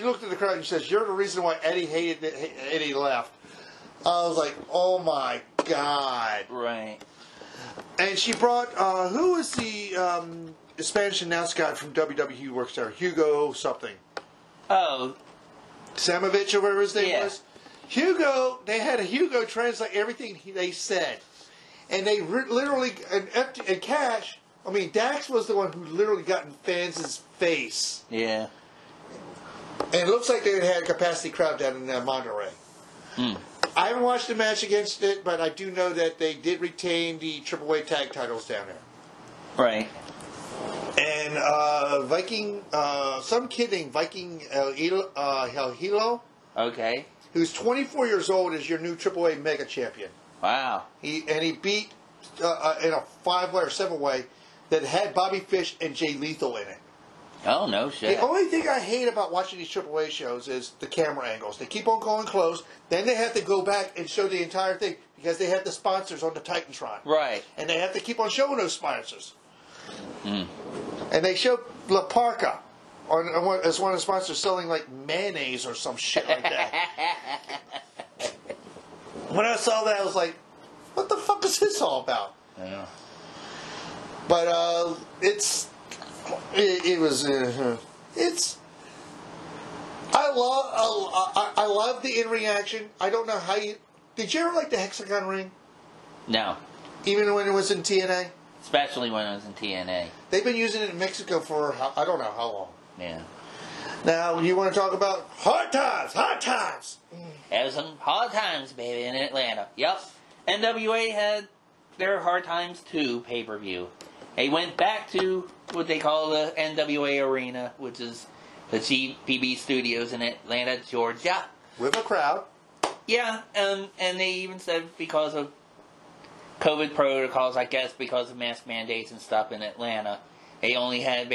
looked at the crowd and she says, "You're the reason why Eddie left." I was like, oh my God.
Right.
And she brought, who is the Spanish announce guy from WWE who works there? Hugo something.
Oh.
Samovich or whatever his name was. Hugo, they had a Hugo translate everything they said. And they literally, and Cash, I mean, Dax was the one who literally got in fans' face.
Yeah.
And it looks like they had a capacity crowd down in Monterey. I haven't watched the match against it, but I do know that they did retain the AAA tag titles down there.
Right.
And Viking, some kid named Viking El Hilo,
Okay.
who's 24 years old, is your new AAA Mega Champion.
Wow.
He beat in a 5-way or 7-way that had Bobby Fish and Jay Lethal in it.
Oh, no shit.
The only thing I hate about watching these AAA shows is the camera angles. They keep on going close, then they have to go back and show the entire thing because they have the sponsors on the Titantron.
Right.
And they have to keep on showing those sponsors. And they show La Parca as one of the sponsors selling like mayonnaise or some shit like that. When I saw that, I was like, what the fuck is this all about?
Yeah.
But I love the in reaction. I don't know how did you ever like the hexagon ring?
No.
Even when it was in TNA?
Especially when it was in TNA.
They've been using it in Mexico for I don't know how long.
Yeah.
Now, you want to talk about Hard Times? Hard Times!
It was some hard times, baby, in Atlanta. Yep. NWA had their Hard Times 2 pay-per-view. They went back to what they call the NWA Arena, which is the p.p.v studios in Atlanta, Georgia.
With a crowd.
Yeah, and they even said because of COVID protocols, I guess because of mask mandates and stuff in Atlanta, they only had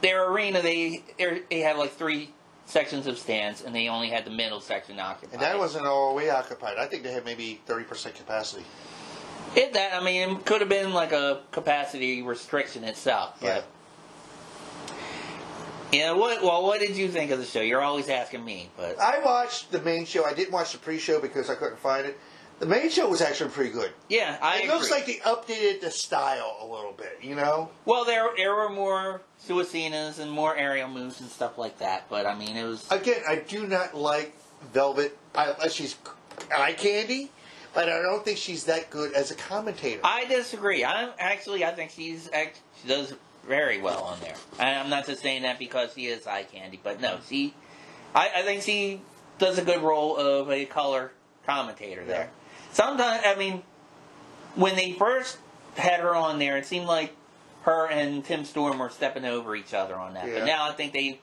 their arena, they had like 3 sections of stands, and they only had the middle section occupied.
And that wasn't all we occupied. I think they had maybe 30% capacity.
It could have been like a capacity restriction itself. But, yeah. What did you think of the show? You're always asking me, but
I watched the main show. I didn't watch the pre-show because I couldn't find it. The main show was actually pretty good.
Yeah, I agree.
It looks like they updated the style a little bit, you know?
Well, there were more suicinas and more aerial moves and stuff like that, but I mean, it was...
Again, I do not like Velvet. She's eye candy, but I don't think she's that good as a commentator.
I disagree. I think she does very well on there. And I'm not just saying that because she is eye candy, but no, I think she does a good role of a color commentator there. Sometimes, I mean, when they first had her on there, it seemed like her and Tim Storm were stepping over each other on that. Yeah. But now I think they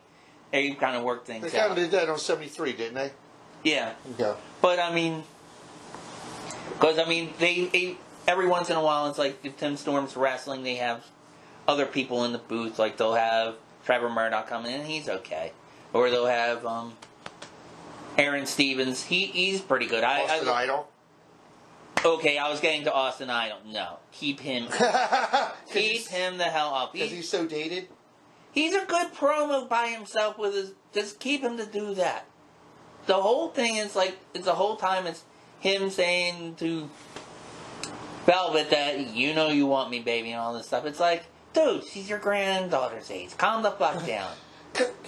kind of worked things out.
They kind of did that on 73, didn't they?
Yeah.
Yeah.
But, I mean, because, I mean, they every once in a while, it's like if Tim Storm's wrestling, they have other people in the booth. Like, they'll have Trevor Murdoch come in, and he's okay. Or they'll have Aaron Stevens. He's pretty good.
Austin Idol.
Okay, I was getting to Austin Idol. No. Keep him the hell up.
Because he's so dated?
He's a good promo by himself with his... Just keep him to do that. The whole thing is like... the whole time it's him saying to Velvet that you know you want me, baby, and all this stuff. It's like, dude, she's your granddaughter's age. Calm the fuck down.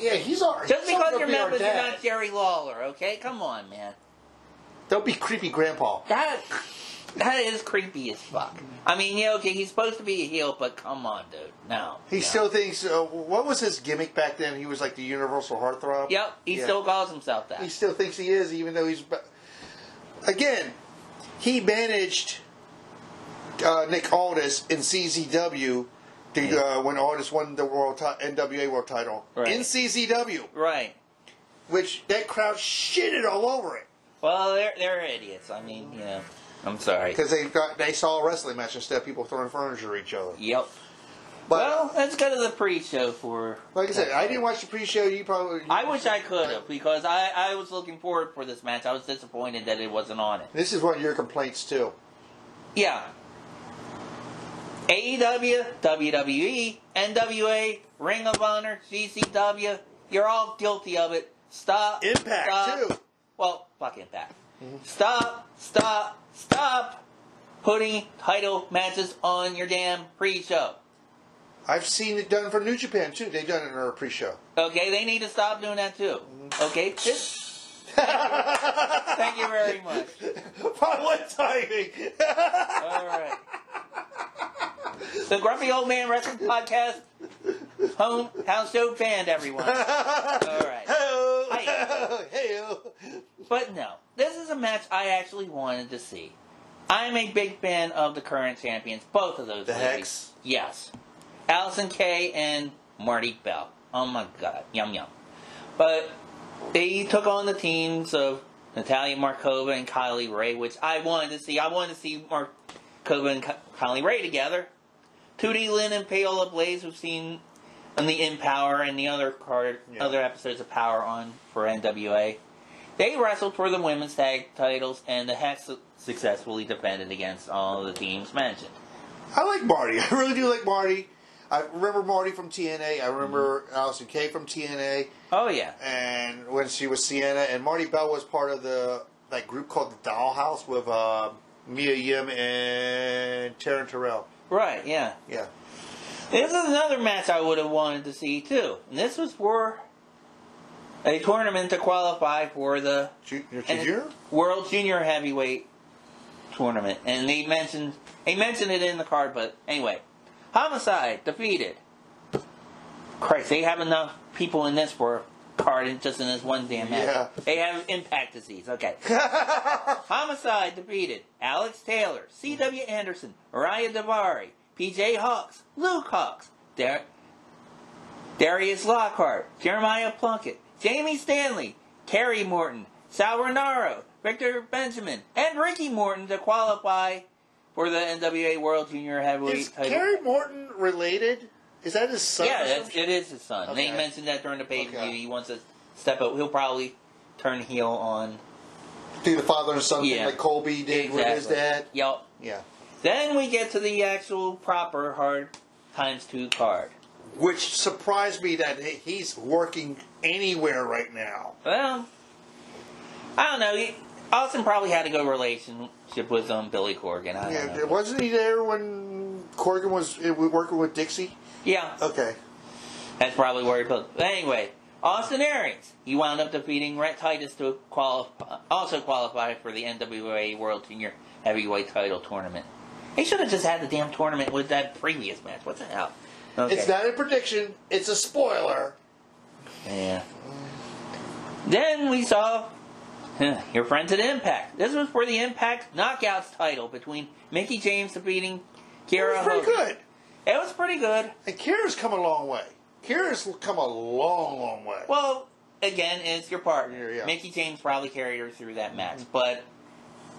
Yeah, he's alright.
Just because you're Memphis, you're not Jerry Lawler, okay? Come on, man.
Don't be creepy grandpa.
That is creepy as fuck. I mean, yeah, okay, he's supposed to be a heel, but come on, dude. No.
He still thinks... what was his gimmick back then? He was like the universal heartthrob?
Yep, he still calls himself that.
He still thinks he is, even though he's... Again, he managed Nick Aldis in CZW when Aldis won the NWA World title. Right. In CZW.
Right.
Which, that crowd shitted all over it.
Well, they're idiots. I mean, you know... I'm sorry.
Because they saw a wrestling match instead of people throwing furniture at each other.
Yep. But, well, let's go to the pre-show for...
Like I said, I didn't watch the pre-show. You probably...
I wish I could have, because I was looking forward for this match. I was disappointed that it wasn't on it.
This is one of your complaints, too.
Yeah. AEW, WWE, NWA, Ring of Honor, GCW, you're all guilty of it. Stop.
Impact, too.
Well, fuck Impact. Stop putting title matches on your damn pre-show.
I've seen it done for New Japan, too. They've done it in our pre-show.
Okay, they need to stop doing that, too. Okay? Thank you very much.
What timing?
All right. The Grumpy Old Man Wrestling Podcast house show band, everyone. All right.
Hey-o.
But no, this is a match I actually wanted to see. I'm a big fan of the current champions, both of those
The
ladies.
Hex?
Yes. Allison Kay and Marty Bell. Oh my god. Yum yum. But they took on the teams of Natalia Markova and Kylie Ray, which I wanted to see. I wanted to see Markova and Kylie Ray together. Tootie Lynn and Paola Blaze, we've seen on the Empower and the other other episodes of Power on for NWA. They wrestled for the women's tag titles, and the Hex successfully defended against all the teams mentioned.
I like Marty. I really do like Marty. I remember Marty from TNA. I remember Allison Kay from TNA.
Oh, yeah.
And when she was Sienna. And Marty Bell was part of that group called the Dollhouse with Mia Yim and Taryn Terrell.
Right, yeah.
Yeah.
This is another match I would have wanted to see, too. And this was for a tournament to qualify for the World Junior Heavyweight Tournament. And they mentioned it in the card, but anyway. Homicide defeated. Christ, they have enough people in this for a card just in this one damn match.
Yeah.
They have impact disease. Okay. Homicide defeated Alex Taylor, C.W. Anderson, Mariah Davari, P.J. Hawks, Luke Hawks, Darius Lockhart, Jeremiah Plunkett, Jamie Stanley, Kerry Morton, Sal Renaro, Victor Benjamin, and Ricky Morton to qualify for the NWA World Junior Heavyweight title.
Is Kerry Morton related? Is that his son?
Yeah, it is his son.
Okay.
They mentioned that during the pay-per-view.
Okay.
He wants to step up. He'll probably turn heel on...
Do the father and son thing like Colby did with his dad?
Yep.
Yeah.
Then we get to the actual proper Hard Times 2 card.
Which surprised me that he's working anywhere right now.
Well, I don't know. Austin probably had a good relationship with Billy Corgan. I don't know.
Wasn't he there when Corgan was working with Dixie?
Yeah.
Okay.
That's probably where he put. But anyway, Austin Aries. He wound up defeating Rhett Titus to also qualify for the NWA World Junior Heavyweight Title Tournament. He should have just had the damn tournament with that previous match. What the hell? Okay.
It's not a prediction. It's a spoiler.
Yeah. Then we saw your friends at Impact. This was for the Impact Knockouts title between Mickie James defeating Kiera Hogan.
Pretty good.
It was pretty good.
And Kiera's come a long way. Kiera's come a long, long way.
Well, again, it's your partner.
Yeah.
Mickie James probably carried her through that match. But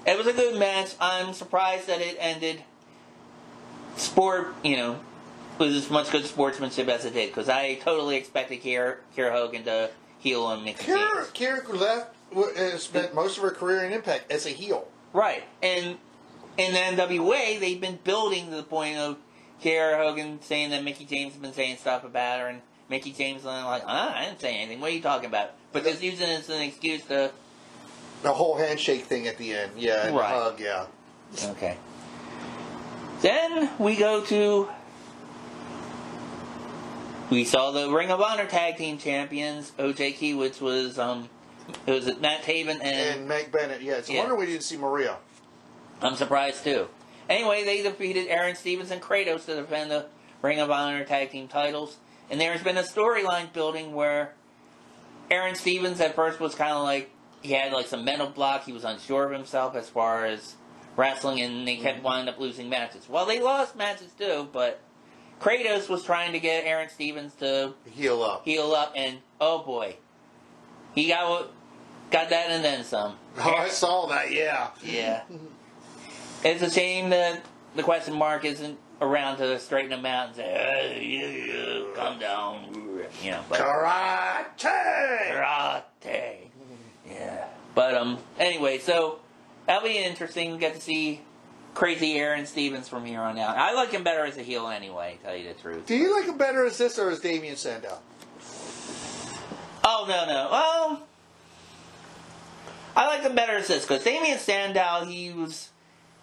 it was a good match. I'm surprised that it ended with as much good sportsmanship as it did. Because I totally expected Kiera Hogan to heel on Mickie James.
Kiera left, spent most of her career in Impact as a heel.
Right. And in the NWA, they've been building to the point of Kiera Hogan saying that Mickie James has been saying stuff about her, and Mickie James like, I didn't say anything. What are you talking about? But just using it as an excuse to...
The whole handshake thing at the end, yeah, and
right.
The hug, yeah.
Okay. Then we go to... We saw the Ring of Honor Tag Team Champions, OJ Key, which was, it was Matt Taven
and Meg Bennett, yeah. It's a wonder we didn't see Maria.
I'm surprised, too. Anyway, they defeated Aaron Stevens and Kratos to defend the Ring of Honor Tag Team titles. And there's been a storyline building where Aaron Stevens at first was kind of like, he had like some mental block. He was unsure of himself as far as wrestling, and they kept winding up losing matches. Well, they lost matches, too, but Kratos was trying to get Aaron Stevens to
heal up,
and oh boy, he got that and then some.
Oh, I saw that, yeah.
Yeah. It's a shame that the question mark isn't around to straighten him out and say, hey, calm down. But, Karate! Yeah. But, anyway, so that'll be interesting. We get to see crazy Aaron Stevens from here on out. I like him better as a heel anyway, to tell you the truth.
Do you like him better as this or as Damien Sandow?
Oh, no. Well, I like him better as this, because Damien Sandow, he was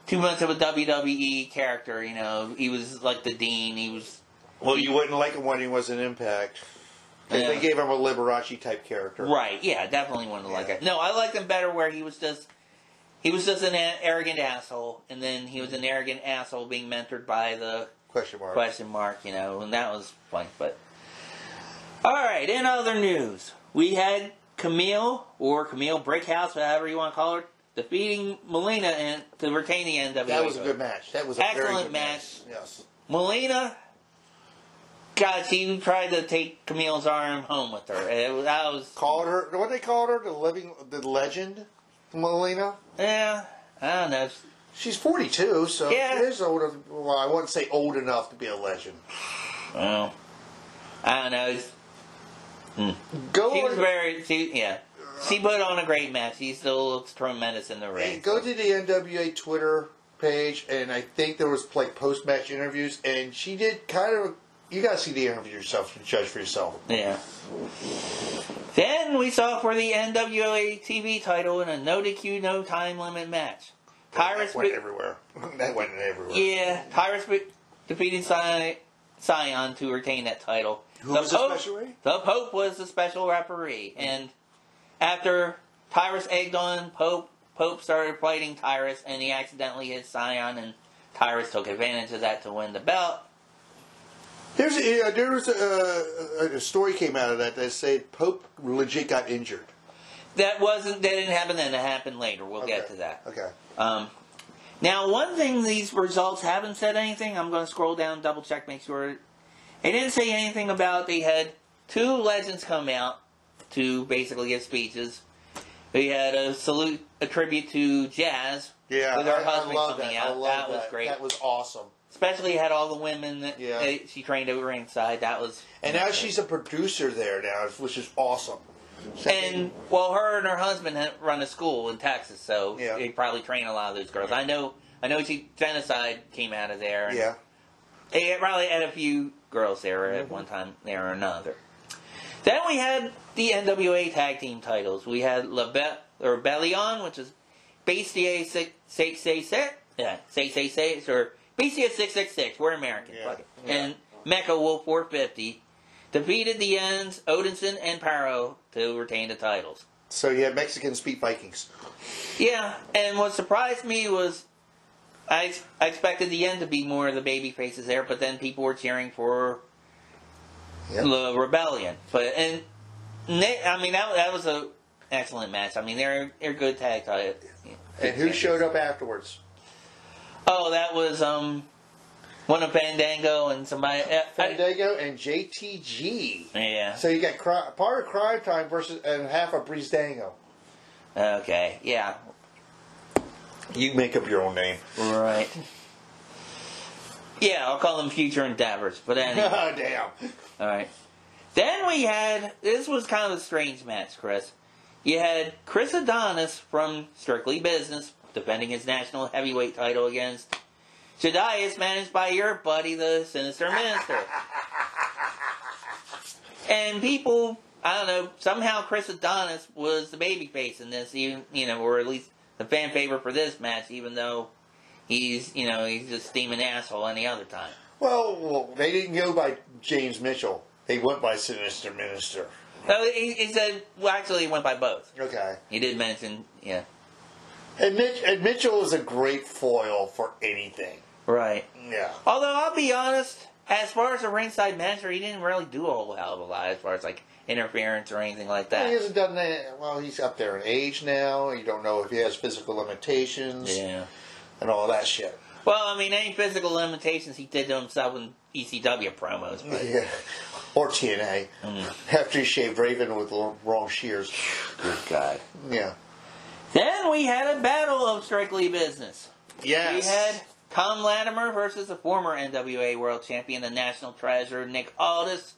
too much of a WWE character, you know. He was like the Dean. He was...
Well, you wouldn't like him when he was in Impact.
Yeah.
They gave him a Liberace type character.
Right, yeah, definitely wouldn't like it. No, I liked him better where he was just an arrogant asshole, and then he was an arrogant asshole being mentored by the question mark, you know, and that was fun. But alright, in other news, we had Camille Brickhouse, whatever you want to call her, defeating Melina to retain the NWA.
That was a good match. That was a
excellent
very good
match.
Yes.
Melina, God, she tried to take Camille's arm home with her. That was
called her. What they called her, the legend, Melina.
Yeah, I don't know.
She's 42, so
yeah.
She is old. Well, I wouldn't say old enough to be a legend.
Well, I don't know. She put on a great match. She still looks tremendous in the ring.
Hey, go to the NWA Twitter page, and I think there was like post-match interviews, and she did kind of. You gotta see the interview yourself to judge for yourself.
Yeah. Then we saw for the NWA TV title in a no DQ, no time limit match.
Tyrus went everywhere. That went everywhere.
Yeah, Tyrus defeated Scion to retain that title.
Who was the special referee?
The Pope was the special referee, and after Tyrus egged on Pope started fighting Tyrus, and he accidentally hit Scion, and Tyrus took advantage of that to win the belt.
There was a story came out of that said Pope legit got injured.
That didn't happen then. That happened later. We'll get to that.
Okay.
Now, one thing, these results haven't said anything. I'm going to scroll down, double check, make sure. They didn't say anything about they had two legends come out to basically give speeches. We had a tribute to Jazz.
Yeah,
with her husband coming
out.
out. That was great.
That was awesome.
Especially had all the women that she trained over ringside. That was.
And now she's a producer there now, which is awesome.
And her and her husband run a school in Texas, so they probably train a lot of those girls. I know. Genocide came out of there.
Yeah.
They probably had a few girls there at one time there or another. Then we had the NWA tag team titles. We had Rebellion, which is Bestia 666, or Bestia 666. We're American. Fuck it. And Mecha Wolf 450 defeated the Ends, Odinson, and Paro to retain the titles.
So you had Mexicans beat Vikings.
Yeah, and what surprised me was I expected the End to be more of the baby faces there, but then people were cheering for the Rebellion. That was an excellent match. I mean, they're good tag titles.
And who showed up afterwards?
Oh, that was one of Fandango and somebody.
Fandango and JTG.
Yeah.
So you got part of Crime Time and half of Breezango.
Okay. Yeah.
You make up your own name.
Right. Yeah, I'll call them Future Endeavors. But anyway.
Oh, damn.
All right. Then we had, this was kind of a strange match, Chris. You had Chris Adonis from Strictly Business defending his national heavyweight title against Jedias, managed by your buddy, the Sinister Minister. And people, I don't know, somehow Chris Adonis was the babyface in this, even, or at least the fan favorite for this match, even though he's a steaming asshole any other time.
Well, they didn't go by James Mitchell. They went by Sinister Minister.
No, he said, actually, he went by both.
Okay.
He did mention, yeah.
And Mitchell is a great foil for anything.
Right.
Yeah.
Although, I'll be honest, as far as a ringside matcher, he didn't really do a whole hell of a lot as far as, interference or anything like that.
He hasn't done that. Well, he's up there in age now. You don't know if he has physical limitations.
Yeah.
And all that shit.
Well, any physical limitations he did to himself in ECW promos. But.
Yeah. Or TNA. After he shaved Raven with the wrong shears.
Good God.
Yeah.
Then we had a battle of Strictly Business.
Yes.
We had Tom Latimer versus the former NWA World Champion, the National Treasure, Nick Aldis.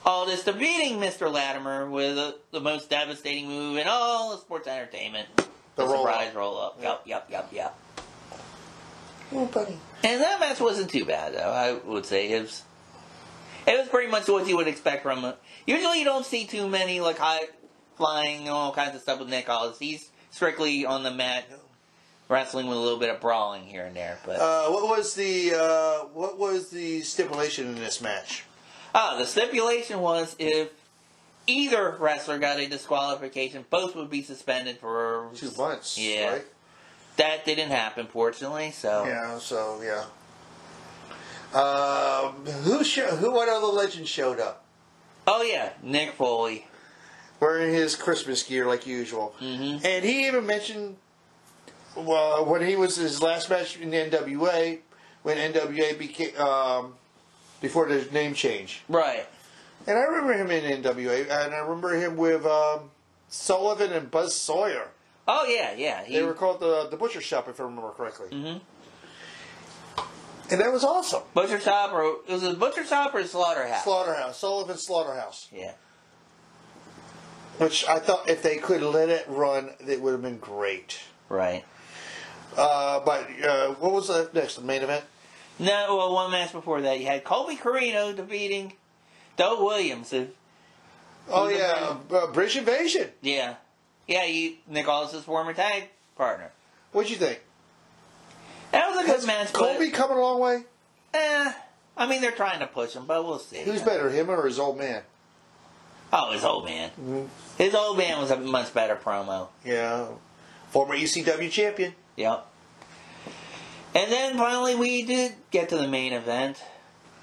Aldis defeating Mr. Latimer with the most devastating move in all of sports entertainment. The surprise roll-up. Yep.
Oh, buddy.
And that match wasn't too bad, though. I would say it was pretty much what you would expect from it. Usually, you don't see too many like high flying and all kinds of stuff with Nick Aldis. He's strictly on the mat, wrestling with a little bit of brawling here and there. But
what was the stipulation in this match?
the stipulation was if either wrestler got a disqualification, both would be suspended for
2 months.
Yeah,
right?
That didn't happen, fortunately. So
yeah. What other legend showed up?
Oh yeah, Nick Foley.
Wearing his Christmas gear like usual.
Mm-hmm.
And he even mentioned, well, when he was his last match in the NWA, when NWA became, before the name change.
Right.
And I remember him in NWA, and I remember him with Sullivan and Buzz Sawyer.
Oh yeah.
They were called the Butcher Shop, if I remember correctly.
Mm-hmm.
And that was awesome.
Butcher Shop, or was it Butcher Shop or Slaughterhouse?
Slaughterhouse. Sullivan's Slaughterhouse.
Yeah.
Which I thought if they could let it run, it would have been great.
Right.
But what was the next, the main event?
No, well, one match before that, you had Colby Corino defeating Doug Williams.
British Invasion.
Yeah. Yeah, Nick Aldis' former tag partner.
What'd you think?
That was a good match.
Colby coming a long way?
I mean, they're trying to push him, but we'll see.
Who's better, him or his old man?
Oh, his old man. Mm-hmm. His old man was a much better promo.
Yeah. Former ECW champion.
Yep. And then finally we did get to the main event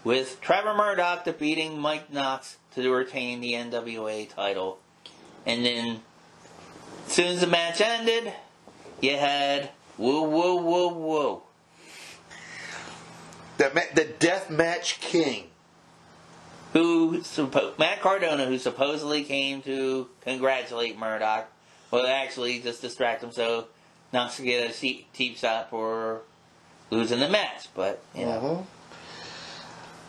with Trevor Murdoch defeating Mike Knox to retain the NWA title. And then as soon as the match ended, you had whoa.
The Death Match King.
Matt Cardona, who supposedly came to congratulate Murdoch, well, actually just distract him so Knox could get a cheap shot for losing the match. But you know,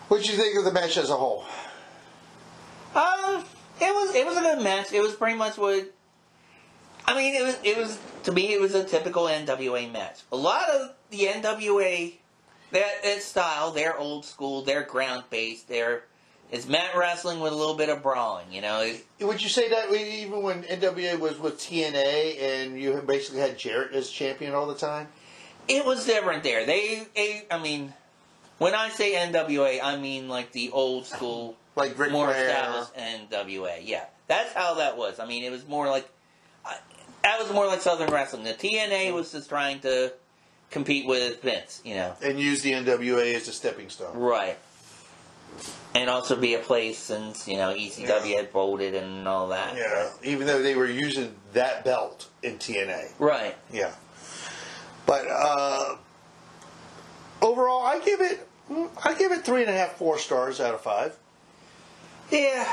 what did you think of the match as a whole?
It was a good match. It was pretty much what. I mean, it was to me it was a typical NWA match. A lot of the NWA that style, they're old school, they're ground based, it's mat wrestling with a little bit of brawling, you know.
Would you say that even when NWA was with TNA and you basically had Jarrett as champion all the time?
It was different there. I mean, when I say NWA, I mean like the old school,
like Ric
more
Flair.
established NWA. Yeah, that's how that was. I mean, it was more like that was more like Southern wrestling. The TNA was just trying to compete with Vince, you know,
and use the NWA as a stepping stone,
right? And also be a place since, you know, ECW had folded and all that.
Yeah, even though they were using that belt in TNA.
Right.
Yeah. But overall, I give it 3.5, 4 stars out of 5.
Yeah.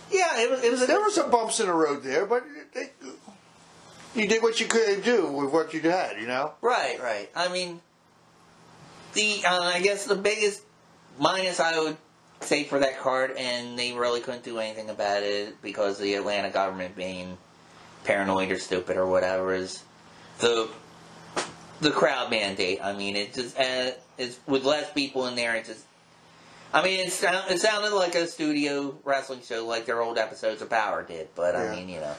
It was.
There were some bumps in the road there, but you did what you could do with what you had, you know.
Right. I mean, I guess the biggest minus I would say for that card, and they really couldn't do anything about it because the Atlanta government being paranoid or stupid or whatever, is the crowd mandate. I mean, it just it's with less people in there. It just, I mean, it sounded like a studio wrestling show, like their old episodes of Power did. But I mean, you know,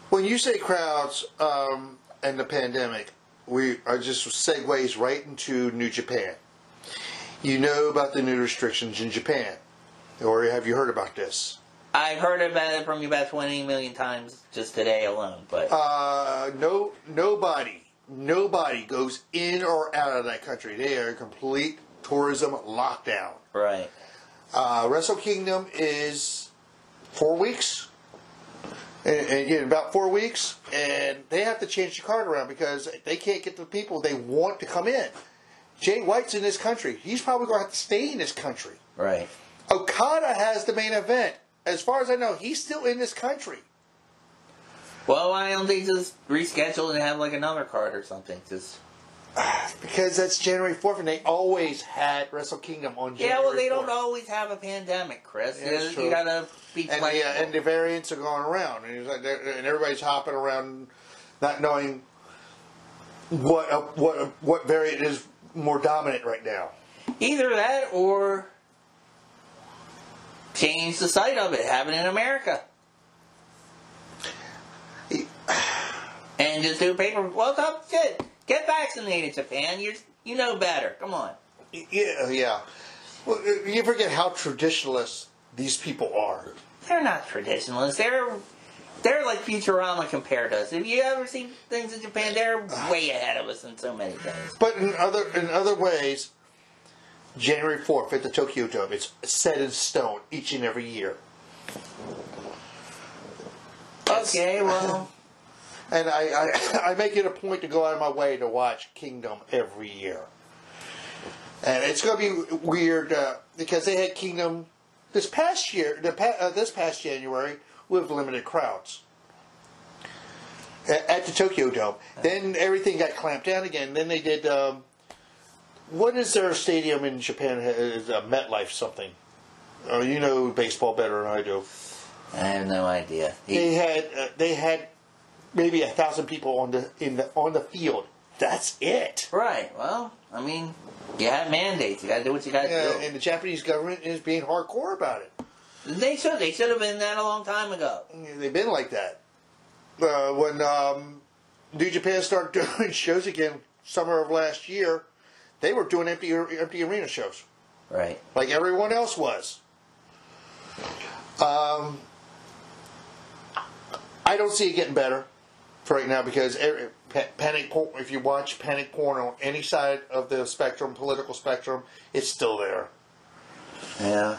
when you say crowds and the pandemic, we are just segues right into New Japan. You know about the new restrictions in Japan, or have you heard about this?
I've heard about it from you about 20 million times just today alone. But nobody goes in or out of that country. They are in complete tourism lockdown. Right.
Wrestle Kingdom is 4 weeks. And about 4 weeks, and they have to change the card around because they can't get the people they want to come in. Jay White's in this country. He's probably going to have to stay in this country.
Right.
Okada has the main event. As far as I know, he's still in this country.
Well, why don't they just reschedule and have like another card or something? Just
because that's January 4th, and they always had Wrestle Kingdom on January 4th.
Yeah, well, they don't always have a pandemic, Chris. Yeah, you gotta be flexible.
And the variants are going around, and everybody's hopping around, not knowing what variant is more dominant right now.
Either that or change the site of it, have it in America. And just do paper. Well, shit. Get vaccinated, Japan. You know better. Come on.
Yeah. Well, you forget how traditionalist these people are.
They're not traditionalists. They're like Futurama compared to us. Have you ever seen things in Japan? They're way ahead of us in so many things.
But in other ways, January 4th at the Tokyo Dome, it's set in stone each and every year.
Okay, well.
And I make it a point to go out of my way to watch Kingdom every year. And it's going to be weird because they had Kingdom this past year, this past January, with limited crowds at the Tokyo Dome. Then everything got clamped down again. Then they did, what is their stadium in Japan? MetLife something. Oh, you know baseball better than I do.
I have no idea.
They had maybe 1,000 people on the field. That's it.
Right. Well, I mean, you have mandates. You got to do what you got to do.
And the Japanese government is being hardcore about it.
They should. They should have been that a long time ago.
They've been like that. When New Japan started doing shows again, summer of last year, they were doing empty arena shows.
Right.
Like everyone else was. I don't see it getting better for right now because if you watch panic porn on any side of the spectrum, political spectrum, it's still there.
Yeah.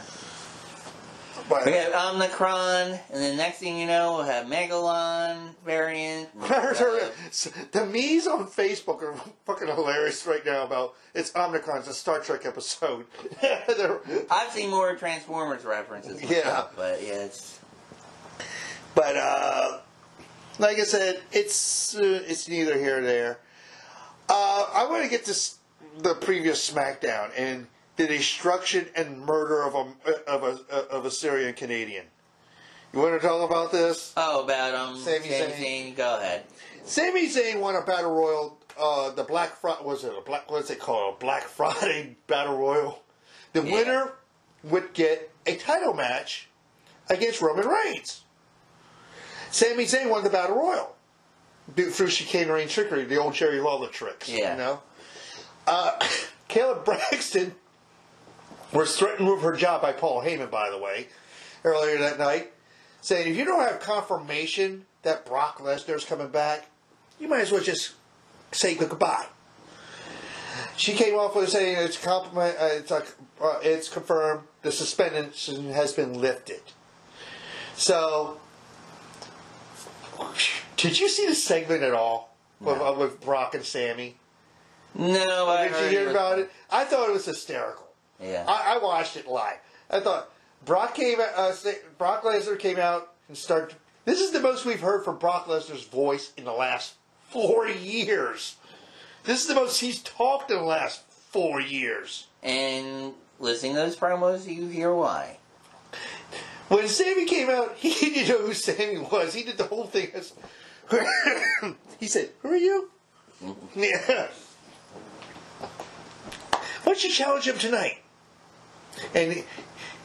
But
we have Omicron, and then next thing you know, we'll have Megalon variant.
The memes on Facebook are fucking hilarious right now about it's Omicron, it's a Star Trek episode.
I've seen more Transformers references.
Yeah.
But yeah, it's...
But, like I said, it's neither here nor there. I want to get to the previous SmackDown and the destruction and murder of a Syrian Canadian. You want to talk about this?
Oh, about
Sami
Zayn. Go ahead.
Sami Zayn won a battle royal. The Black Friday what's it called? A Black Friday battle royal. The winner would get a title match against Roman Reigns. Sami Zayn won the battle royal through chicanery and trickery, the old Jerry Lawler tricks.
Yeah.
You know. Caleb Braxton was threatened with her job by Paul Heyman, by the way, earlier that night, saying if you don't have confirmation that Brock Lesnar's coming back, you might as well just say goodbye. She came off with saying it's confirmed the suspension has been lifted. So, did you see the segment at all with Brock and Sammy?
No, I
Did you hear about it? I thought it was hysterical.
Yeah.
I watched it live. I thought Brock Lesnar came out and started. This is the most we've heard from Brock Lesnar's voice in the last 4 years. This is the most he's talked in the last 4 years.
And listening to those promos, you hear why.
When Sammy came out, he didn't know who Sammy was. He did the whole thing as... He said, "Who are you?" Yeah. Why don't you challenge him tonight? And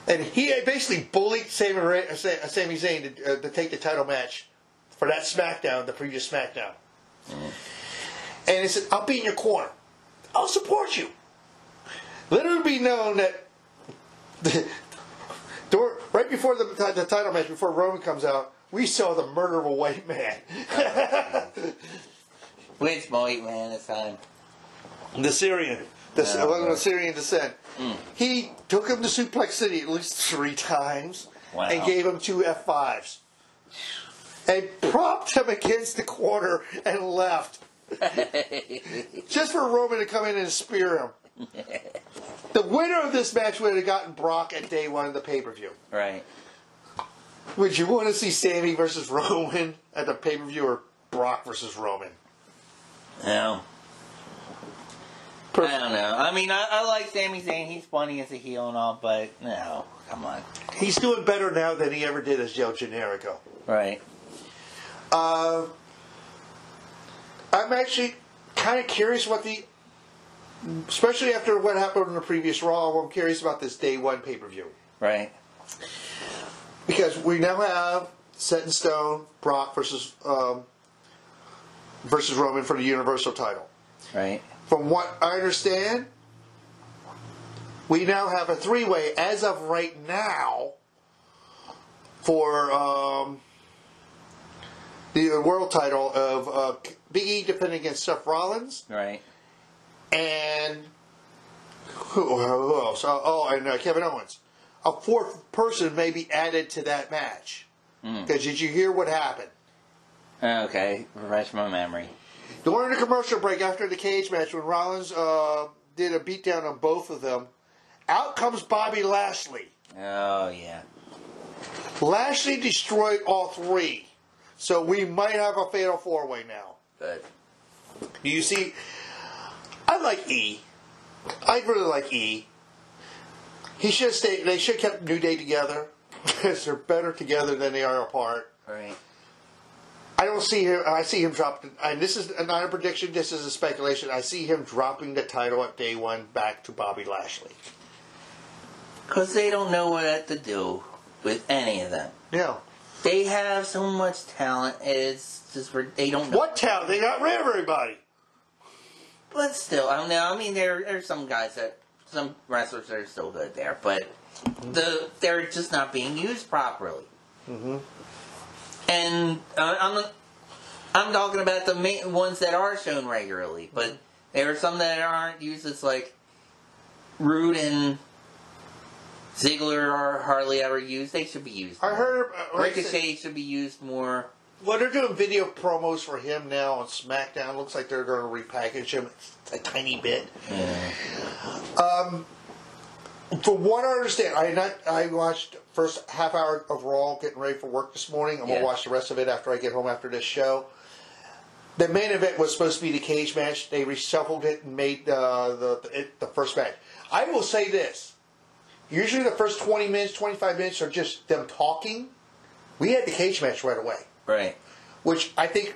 he basically bullied Sami Zayn to take the title match for that SmackDown, the previous SmackDown. And he said, "I'll be in your corner. I'll support you." Let it be known that right before the title match, before Roman comes out, we saw the murder of a white man.
Which white man this time?
The Syrian. The Syrian descent. He took him to Suplex City at least 3 times and gave him 2 F5s. And propped him against the corner and left. Just for Roman to come in and spear him. The winner of this match would have gotten Brock at day 1 of the pay-per-view.
Right.
Would you want to see Sammy versus Roman at the pay-per-view or Brock versus Roman?
No. I don't know. I mean, I like Sami Zayn. He's funny as a heel and all, but no, come on.
He's doing better now than he ever did as El Generico.
Right.
I'm actually kind of curious what especially after what happened in the previous Raw, I'm curious about this Day 1 pay-per-view.
Right.
Because we now have set in stone Brock versus Roman for the Universal title.
Right.
From what I understand, we now have a three-way as of right now for the world title of Big E defending against Seth Rollins.
Right.
And who else? And Kevin Owens. A fourth person may be added to that match. Because did you hear what happened?
Okay, refresh my memory.
During the commercial break after the cage match, when Rollins did a beatdown on both of them, out comes Bobby Lashley.
Oh, yeah.
Lashley destroyed all three. So we might have a fatal four-way now.
Good.
You see, I like E. I really like E. He should stay. They should have kept New Day together. Because they're better together than they are apart.
Right.
I don't see him. I see him drop. And this is not a prediction. This is a speculation. I see him dropping the title at Day 1 back to Bobby Lashley.
Because they don't know what to do with any of them.
Yeah.
They have so much talent. It's just they don't know.
What talent? They got rid of everybody.
But still, I don't know. I mean, there's some guys some wrestlers that are still good there, but they're just not being used properly. Mm-hmm. And I'm talking about the main ones that are shown regularly, but there are some that aren't used. It's like Rude and Ziggler are hardly ever used. They should be used more.
I heard
Ricochet should be used more.
Well, they're doing video promos for him now on SmackDown. Looks like they're going to repackage him a tiny bit.
Yeah.
From what I understand, I watched first half hour of Raw getting ready for work this morning. I'm going to watch the rest of it after I get home after this show. The main event was supposed to be the cage match. They reshuffled it and made the first match. I will say this. Usually the first 20 minutes, 25 minutes are just them talking. We had the cage match right away.
Right.
Which I think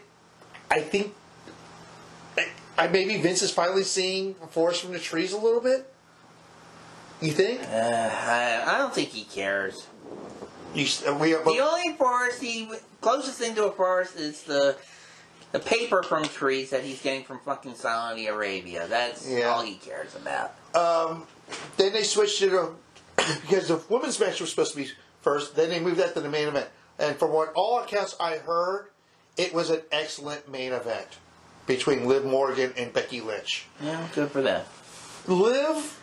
maybe Vince is finally seeing the forest from the trees a little bit. You think?
I don't think he cares.
The
only forest closest thing to a forest is the paper from trees that he's getting from fucking Saudi Arabia. That's all he cares about.
Then they switched it because the women's match was supposed to be first. Then they moved that to the main event. And from what all accounts I heard, it was an excellent main event between Liv Morgan and Becky Lynch.
Yeah, good for them.
Liv,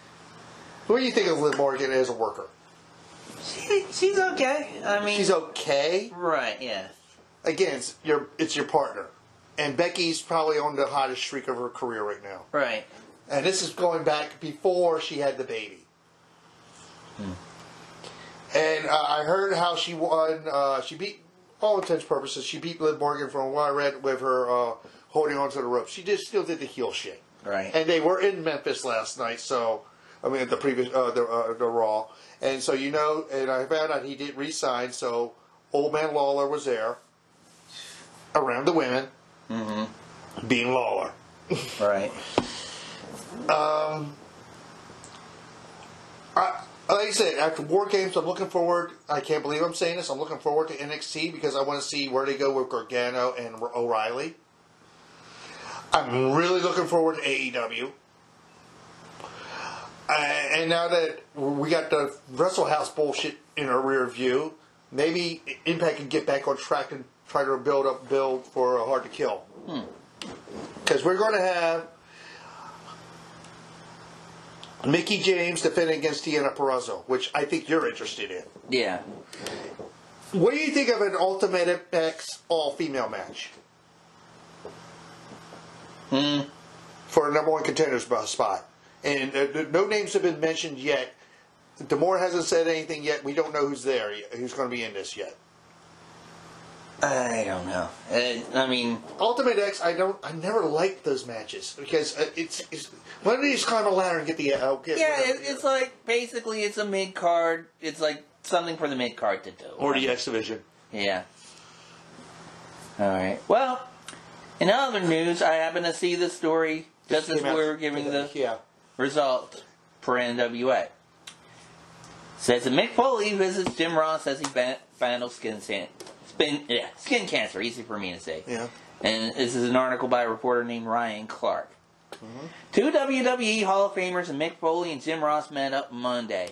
what do you think of Liv Morgan as a worker?
She's okay. I mean,
she's okay.
Right. Yeah.
Again, it's your partner, and Becky's probably on the hottest streak of her career right now.
Right.
And this is going back before she had the baby. And I heard how she won. She beat, all intents and purposes, she beat Liv Morgan from what I read with her holding onto the rope. She still did the heel shit.
Right.
And they were in Memphis last night, so I mean the previous the Raw, and so and I found out he did re-sign. So Old Man Lawler was there around the women, being Lawler.
Right.
Like I said, after War Games, I'm looking forward. I can't believe I'm saying this. I'm looking forward to NXT because I want to see where they go with Gargano and O'Reilly. I'm really looking forward to AEW. And now that we got the Wrestle House bullshit in our rear view, maybe Impact can get back on track and try to build for Hard to Kill. Because we're going to have Mickie James defending against Deonna Purrazzo, which I think you're interested in.
Yeah.
What do you think of an Ultimate X all-female match? For a number one contender's spot. And no names have been mentioned yet. D'Amore hasn't said anything yet. We don't know who's there, who's going to be in this yet.
I don't know. I mean,
Ultimate X, I never liked those matches because it's why don't you just climb a ladder and get the
it's like basically it's a mid card. It's like something for the mid card to do,
or the X division.
Yeah. All right. Well, in other news, I happen to see the story just as we were giving the result for NWA. Says that Mick Foley visits Jim Ross as he battles skin cancer. Easy for me to say.
Yeah.
And this is an article by a reporter named Ryan Clark. Mm-hmm. Two WWE Hall of Famers and Mick Foley and Jim Ross met up Monday.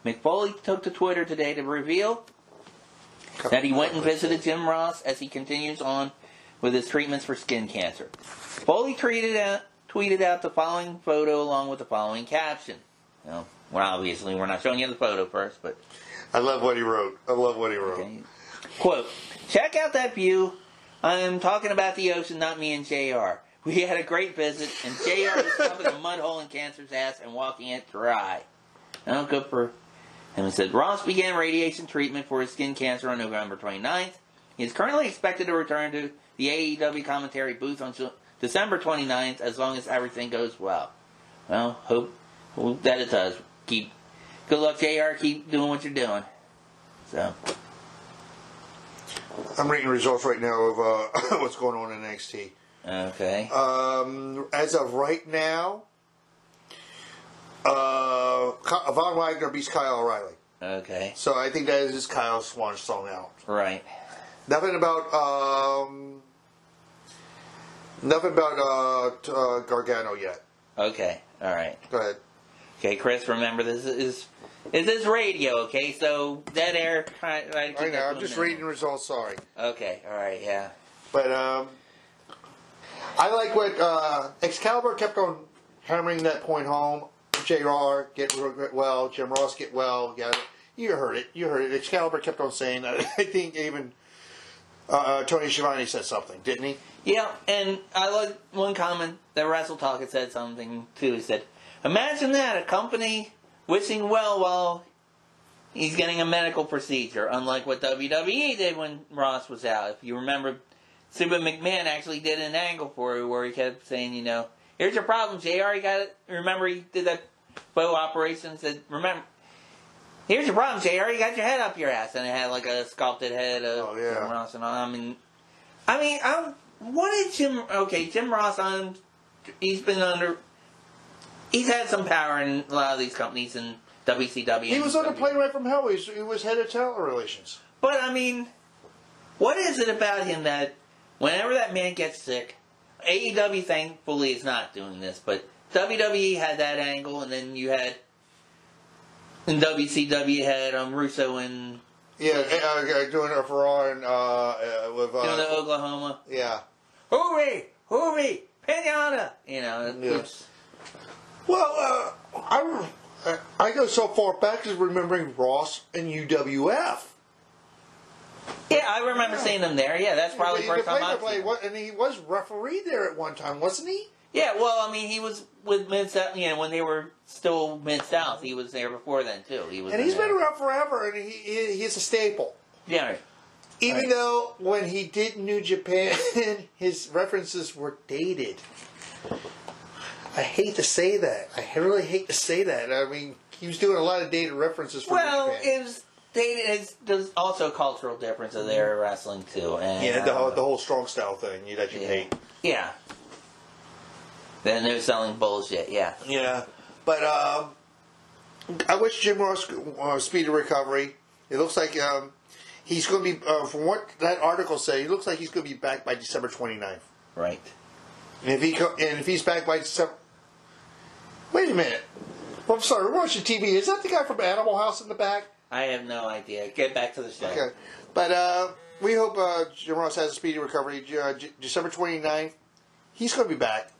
Mick Foley took to Twitter today to reveal that he went and visited Jim Ross as he continues on with his treatments for skin cancer. Foley tweeted out the following photo along with the following caption. Well, obviously we're not showing you the photo first, but...
I love what he wrote. Okay.
Quote, check out that view. I'm talking about the ocean, not me and JR. We had a great visit, and JR was stuffing a mud hole in Cancer's ass and walking it dry. Oh, good for him. It said, Ross began radiation treatment for his skin cancer on November 29th. He is currently expected to return to the AEW commentary booth on December 29th, as long as everything goes well. Well, hope that it does. Good luck, JR. Keep doing what you're doing. So...
I'm reading results right now of what's going on in NXT.
Okay.
As of right now, Von Wagner beats Kyle O'Reilly.
Okay.
So I think that is his Kyle Swan song out.
Right.
Nothing about Gargano yet.
Okay. All right.
Go ahead.
Okay, Chris. Remember, this is radio. Okay, so dead air. Right
now, I'm just reading results. Sorry.
Okay. All right. Yeah.
But I like what Excalibur kept on hammering that point home. JR get well, Jim Ross get well. Yeah, you heard it. Excalibur kept on saying that. I think even Tony Schiavone said something, didn't he?
Yeah, and I like one comment that Wrestle Talk had said something too. He said, "Imagine that, a company wishing well while he's getting a medical procedure, unlike what WWE did when Ross was out." If you remember, Super McMahon actually did an angle for it where he kept saying, here's your problem, JR, you got it. Remember, he did that bow operation and said, remember, here's your problem, JR, you got your head up your ass. And it had like a sculpted head of Jim Ross and all. What did Jim Ross he's had some power in a lot of these companies in WCW.
He was on a plane right from hell. He was head of talent relations.
But, what is it about him that whenever that man gets sick, AEW thankfully is not doing this, but WWE had that angle, and then you had, in WCW, you had Russo and...
Yeah, doing it for Raw and with...
doing the Oklahoma.
Yeah.
Hooray! Pinata! It's...
Well, I go so far back as remembering Ross and UWF.
Yeah, I remember seeing him there. Yeah, that's probably the first time I've seen him.
And he was referee there at one time, wasn't he?
Yeah, well, he was with Mid-South, when they were still Mid-South. He was there before then, too.
He's been around forever, and he's a staple.
Yeah, right.
Even though when he did New Japan, his references were dated. I hate to say that. I really hate to say that. He was doing a lot of dated references for New Japan.
It was dated. There's also a cultural difference of their wrestling, too. And,
the whole strong style thing that you hate.
Yeah. Then they're selling bullshit, yeah.
Yeah. But I wish Jim Ross speedy recovery. It looks like he's going to be, from what that article said, he looks like he's going to be back by December 29th.
Right.
And if he's back by December... Wait a minute. I'm sorry, we're watching TV. Is that the guy from Animal House in the back?
I have no idea. Get back to the show.
Okay. But we hope Jim Ross has a speedy recovery. December 29th, he's going to be back.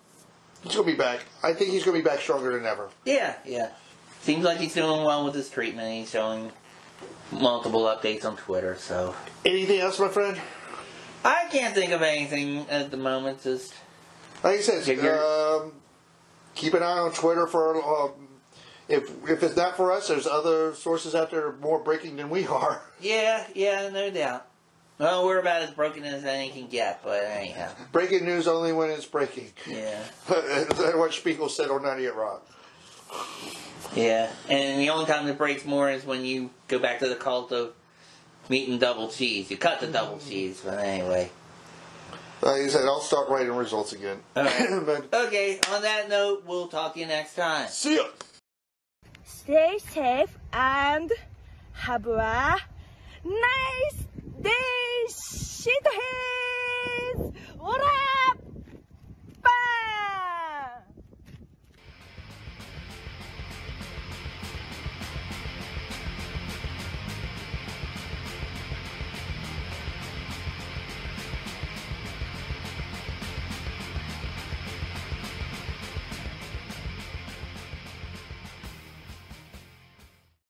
He's going to be back. I think he's going to be back stronger than ever.
Yeah. Seems like he's doing well with his treatment. He's showing multiple updates on Twitter, so...
Anything else, my friend?
I can't think of anything at the moment. Just...
Like I said, keep an eye on Twitter for... If it's not for us, there's other sources out there more breaking than we are.
Yeah, no doubt. Well, we're about as broken as any can get, but anyhow.
Breaking news only when it's breaking.
Yeah.
That's what Spiegel said on 98 Rock.
Yeah, and the only time it breaks more is when you go back to the cult of meat and double cheese. You cut the double cheese, but anyway.
Like I said, I'll start writing results again.
But, okay, on that note, we'll talk to you next time.
See ya!
Stay safe and have a nice day, shitheads! What up?